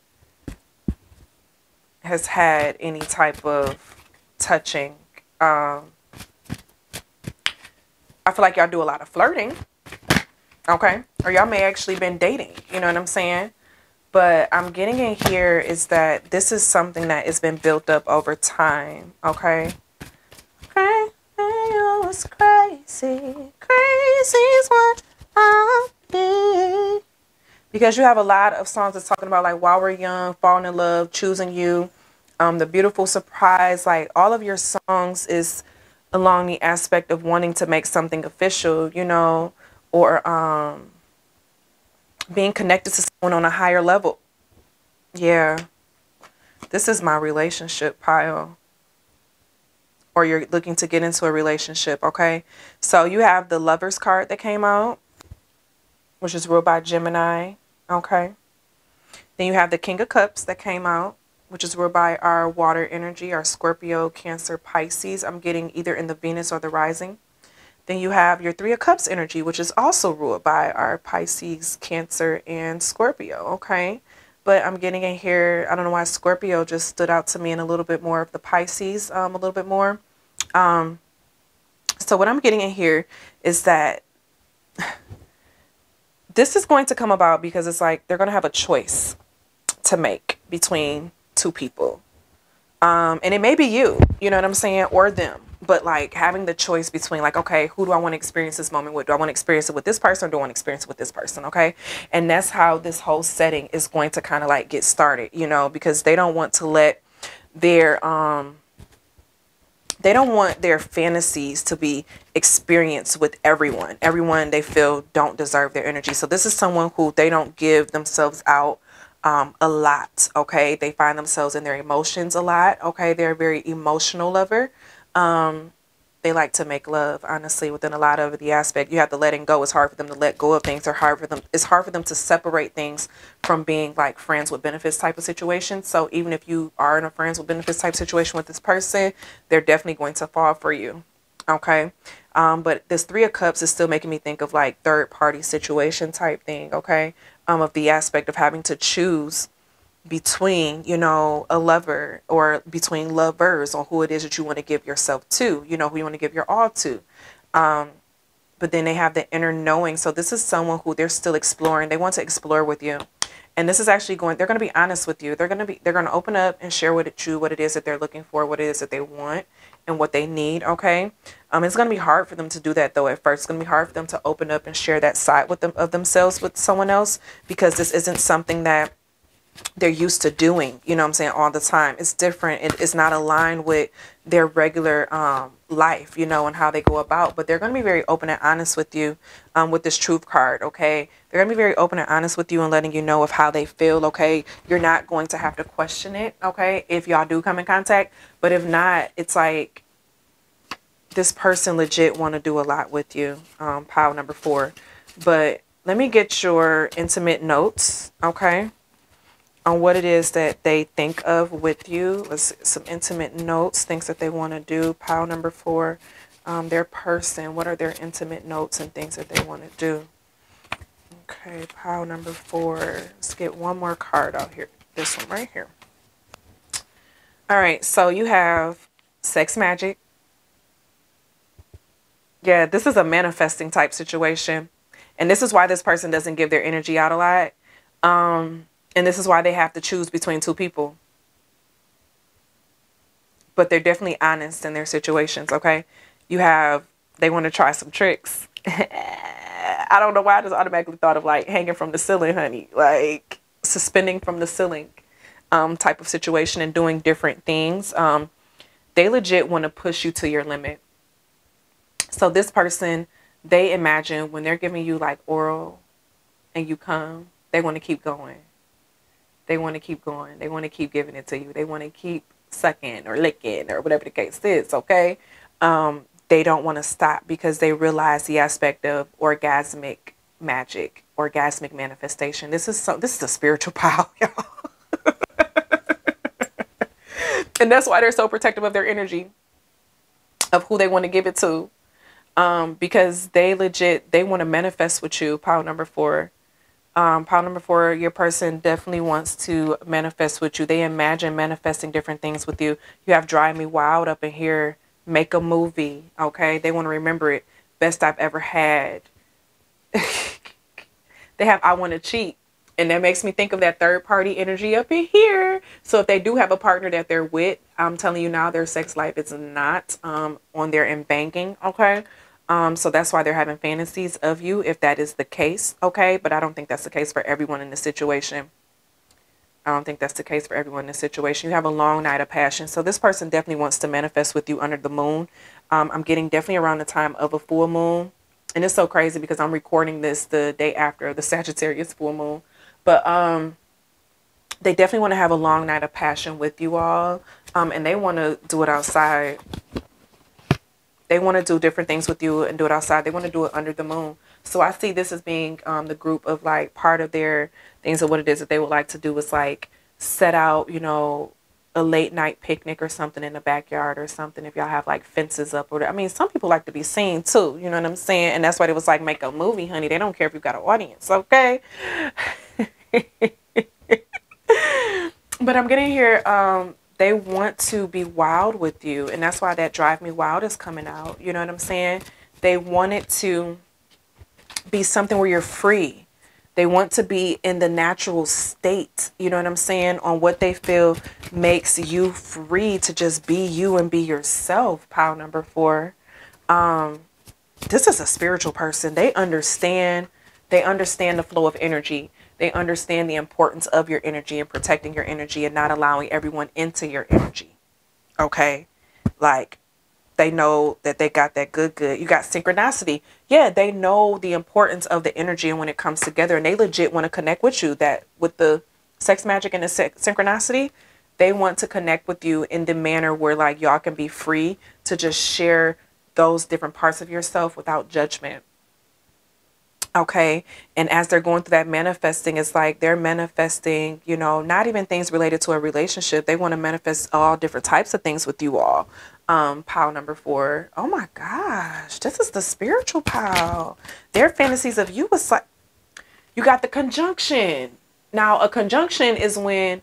has had any type of touching. I feel like y'all do a lot of flirting. Okay. Or y'all may actually been dating. You know what I'm saying? But I'm getting in here is that this is something that has been built up over time. Okay. Okay. It's crazy. Crazy is what I did. Because you have a lot of songs that's talking about like While We're Young, Falling in Love, Choosing You, The Beautiful Surprise. Like all of your songs is along the aspect of wanting to make something official, you know, or being connected to someone on a higher level. Yeah. This is my relationship pile. Or you're looking to get into a relationship, okay? So you have the Lovers card that came out, which is ruled by Gemini, okay? Then you have the King of Cups that came out, which is ruled by our water energy, our Scorpio, Cancer, Pisces. I'm getting either in the Venus or the rising. Then you have your Three of Cups energy, which is also ruled by our Pisces, Cancer, and Scorpio, okay? But I'm getting in here, I don't know why Scorpio just stood out to me, and a little bit more of the Pisces, a little bit more. So what I'm getting in here is that this is going to come about because it's like they're going to have a choice to make between two people. And it may be you know what I'm saying, or them. But like having the choice between like, okay, who do I want to experience this moment with? Do I want to experience it with this person, or do I want to experience it with this person? Okay. And that's how this whole setting is going to kind of like get started, you know, because they don't want to let their they don't want their fantasies to be experienced with everyone. Everyone they feel don't deserve their energy. So this is someone who they don't give themselves out a lot. Okay. They find themselves in their emotions a lot. Okay. They're a very emotional lover. They like to make love, honestly, within a lot of the aspect. You have to letting go. It's hard for them to let go of things. It's hard for them to separate things from being like friends with benefits type of situation. So even if you are in a friends with benefits type situation with this person, they're definitely going to fall for you. Okay. But this 3 of Cups is still making me think of like third party situation type thing. Okay. Of the aspect of having to choose between, you know, a lover or between lovers on who it is that you want to give yourself to, you know, who you want to give your all to. But then they have the inner knowing. So this is someone who they're still exploring. They want to explore with you. And this is actually they're going to be honest with you. They're going to open up and share with you what it is that they're looking for, what it is that they want and what they need. Okay. It's going to be hard for them to do that though. At first, it's going to be hard for them to open up and share that side with them of themselves with someone else, because this isn't something that they're used to doing, you know what I'm saying, all the time. It's different. It's not aligned with their regular life, you know, and how they go about. But they're going to be very open and honest with you with this truth card, okay? They're going to be very open and honest with you and letting you know of how they feel, okay? You're not going to have to question it, okay, if y'all do come in contact. But if not, it's like this person legit want to do a lot with you, pile number 4. But let me get your intimate notes, okay, on what it is that they think of with you. Some intimate notes, things that they want to do. Pile number 4, their person. What are their intimate notes and things that they want to do? Okay, pile number 4. Let's get one more card out here. This one right here. All right, so you have sex magic. Yeah, this is a manifesting type situation. And this is why this person doesn't give their energy out a lot. And this is why they have to choose between 2 people. But they're definitely honest in their situations, okay? They want to try some tricks. I don't know why I just automatically thought of like hanging from the ceiling, honey. Like suspending from the ceiling type of situation and doing different things. They legit want to push you to your limit. So this person, they imagine when they're giving you like oral and you come, they want to keep going. They want to keep going. They want to keep giving it to you. They want to keep sucking or licking or whatever the case is, okay? They don't want to stop because they realize the aspect of orgasmic magic, orgasmic manifestation. This is a spiritual power, y'all. And that's why they're so protective of their energy, of who they want to give it to. Because they want to manifest with you, pile number 4. Pile number 4, your person definitely wants to manifest with you. They imagine manifesting different things with you. You have Drive Me Wild up in here. Make a movie. Okay. They want to remember it. Best I've ever had. They have I Want to Cheat. And that makes me think of that third party energy up in here. So if they do have a partner that they're with, I'm telling you now, their sex life is not on their embanking. Okay. So that's why they're having fantasies of you, if that is the case, okay? But I don't think that's the case for everyone in this situation. I don't think that's the case for everyone in this situation. You have a long night of passion. So this person definitely wants to manifest with you under the moon. I'm getting definitely around the time of a full moon. And it's so crazy because I'm recording this the day after the Sagittarius full moon. But they definitely want to have a long night of passion with you all. And they want to do it outside. They want to do different things with you and do it outside. They want to do it under the moon. So I see this as being the group of like part of their things of what it is that they would like to do is like set out, you know, a late night picnic or something in the backyard or something. If y'all have like fences up or I mean, some people like to be seen too. You know what I'm saying? And that's why it was like make a movie, honey. They don't care if you've got an audience. Okay. But I'm getting here. They want to be wild with you. And that's why that Drive Me Wild is coming out. You know what I'm saying? They want it to be something where you're free. They want to be in the natural state, you know what I'm saying, on what they feel makes you free to just be you and be yourself. Pile number 4. This is a spiritual person. They understand the flow of energy. They understand the importance of your energy and protecting your energy and not allowing everyone into your energy. Okay? Like, they know that they got that good. You got synchronicity. Yeah, they know the importance of the energy and when it comes together, and they legit want to connect with you. That with the sex magic and the synchronicity, they want to connect with you in the manner where like y'all can be free to just share those different parts of yourself without judgment. Okay. And as they're going through that manifesting, it's like they're manifesting, you know, not even things related to a relationship. They want to manifest all different types of things with you all. Pile number 4. Oh my gosh. This is the spiritual pile. Their fantasies of you was like, you got the conjunction. Now, a conjunction is when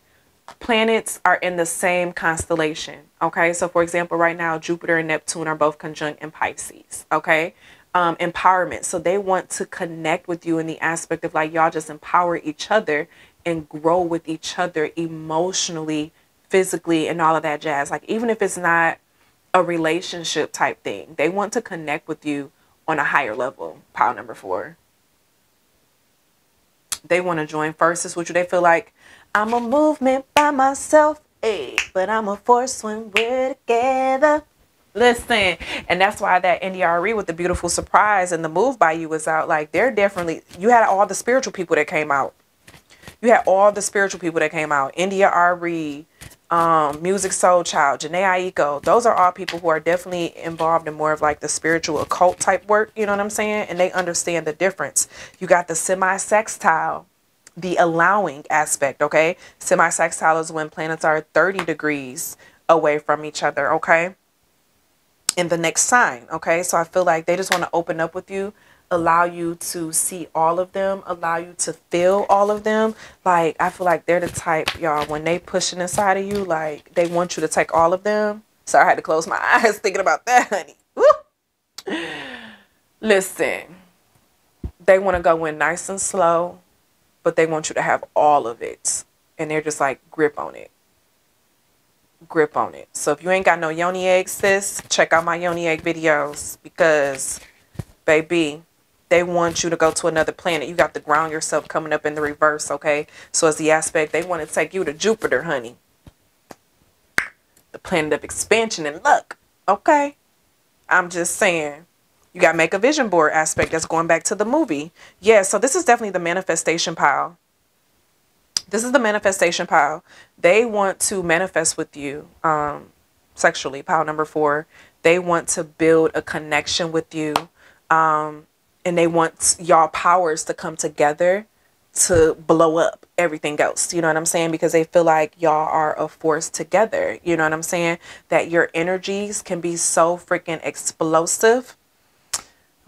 planets are in the same constellation. Okay. So for example, right now, Jupiter and Neptune are both conjunct in Pisces. Okay. Empowerment. So they want to connect with you in the aspect of like y'all just empower each other and grow with each other emotionally, physically, and all of that jazz. Like even if it's not a relationship type thing, they want to connect with you on a higher level. Pile number 4. They want to join forces with you. They feel like I'm a movement by myself, but I'm a force when we're together. Listen, and that's why that NDRE with the beautiful surprise and the move by you was out. Like they're definitely, you had all the spiritual people that came out. You had all the spiritual people that came out. India Ari, Music Soul Child, Janae Aiko. Those are all people who are definitely involved in more of like the spiritual occult type work. You know what I'm saying? And they understand the difference. You got the semi-sextile, the allowing aspect. Okay. Semi-sextile is when planets are 30 degrees away from each other. Okay. In the next sign. Okay. So I feel like they just want to open up with you, allow you to see all of them, allow you to feel all of them. Like, I feel like they're the type, y'all, when they pushing inside of you, like they want you to take all of them. So I had to close my eyes thinking about that, honey. Woo! Listen, they want to go in nice and slow, but they want you to have all of it. And they're just like, grip on it. Grip on it. So if you ain't got no yoni egg, sis, check out my yoni egg videos because, baby, they want you to go to another planet. You got to ground yourself coming up in the reverse, okay? So as the aspect, they want to take you to Jupiter, honey. The planet of expansion and luck, okay? I'm just saying. You got make a vision board aspect. That's going back to the movie. Yeah, so this is definitely the manifestation pile. This is the manifestation pile. They want to manifest with you sexually, pile number 4. They want to build a connection with you. And they want y'all powers to come together to blow up everything else. You know what I'm saying? Because they feel like y'all are a force together. You know what I'm saying? That your energies can be so freaking explosive.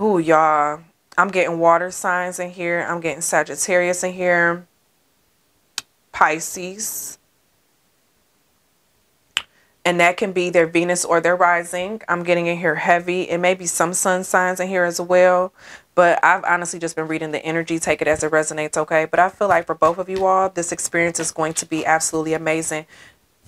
Ooh, y'all. I'm getting water signs in here. I'm getting Sagittarius in here. Pisces. And that can be their Venus or their rising. I'm getting in here heavy. It may be some sun signs in here as well. But I've honestly just been reading the energy. Take it as it resonates, okay? But I feel like for both of you all, this experience is going to be absolutely amazing.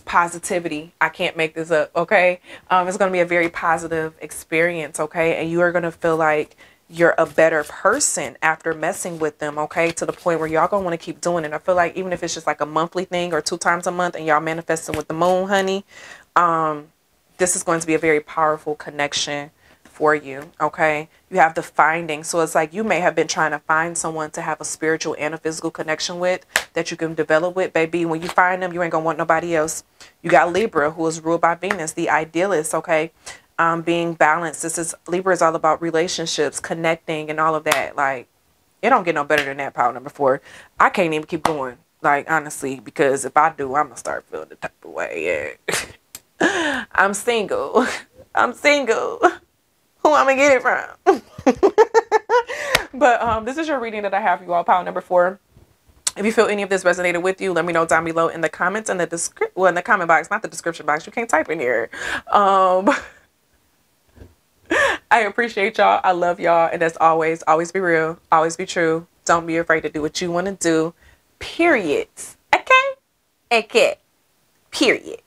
Positivity. I can't make this up, okay? It's going to be a very positive experience, okay? And you are going to feel like you're a better person after messing with them, okay? To the point where y'all gonna want to keep doing it. I feel like even if it's just like a monthly thing or 2 times a month and y'all manifesting with the moon, honey, this is going to be a very powerful connection for you, okay? You have the finding. So it's like you may have been trying to find someone to have a spiritual and a physical connection with that you can develop with, baby. When you find them, you ain't gonna want nobody else. You got Libra, who is ruled by Venus, the idealist, okay? Being balanced. This is Libra is all about relationships, connecting, and all of that. Like, it don't get no better than that. Pile number 4. I can't even keep going, like, honestly, because if I do, I'm gonna start feeling the type of way. Yeah. I'm single. I'm single. Who I'm gonna get it from? But this is your reading that I have for you all. Pile number 4. If you feel any of this resonated with you, let me know down below in the comments and in the comment box, not the description box. You can't type in here. I appreciate y'all. I love y'all. And as always be real. Always be true. Don't be afraid to do what you want to do. Period. Okay? Okay. Period.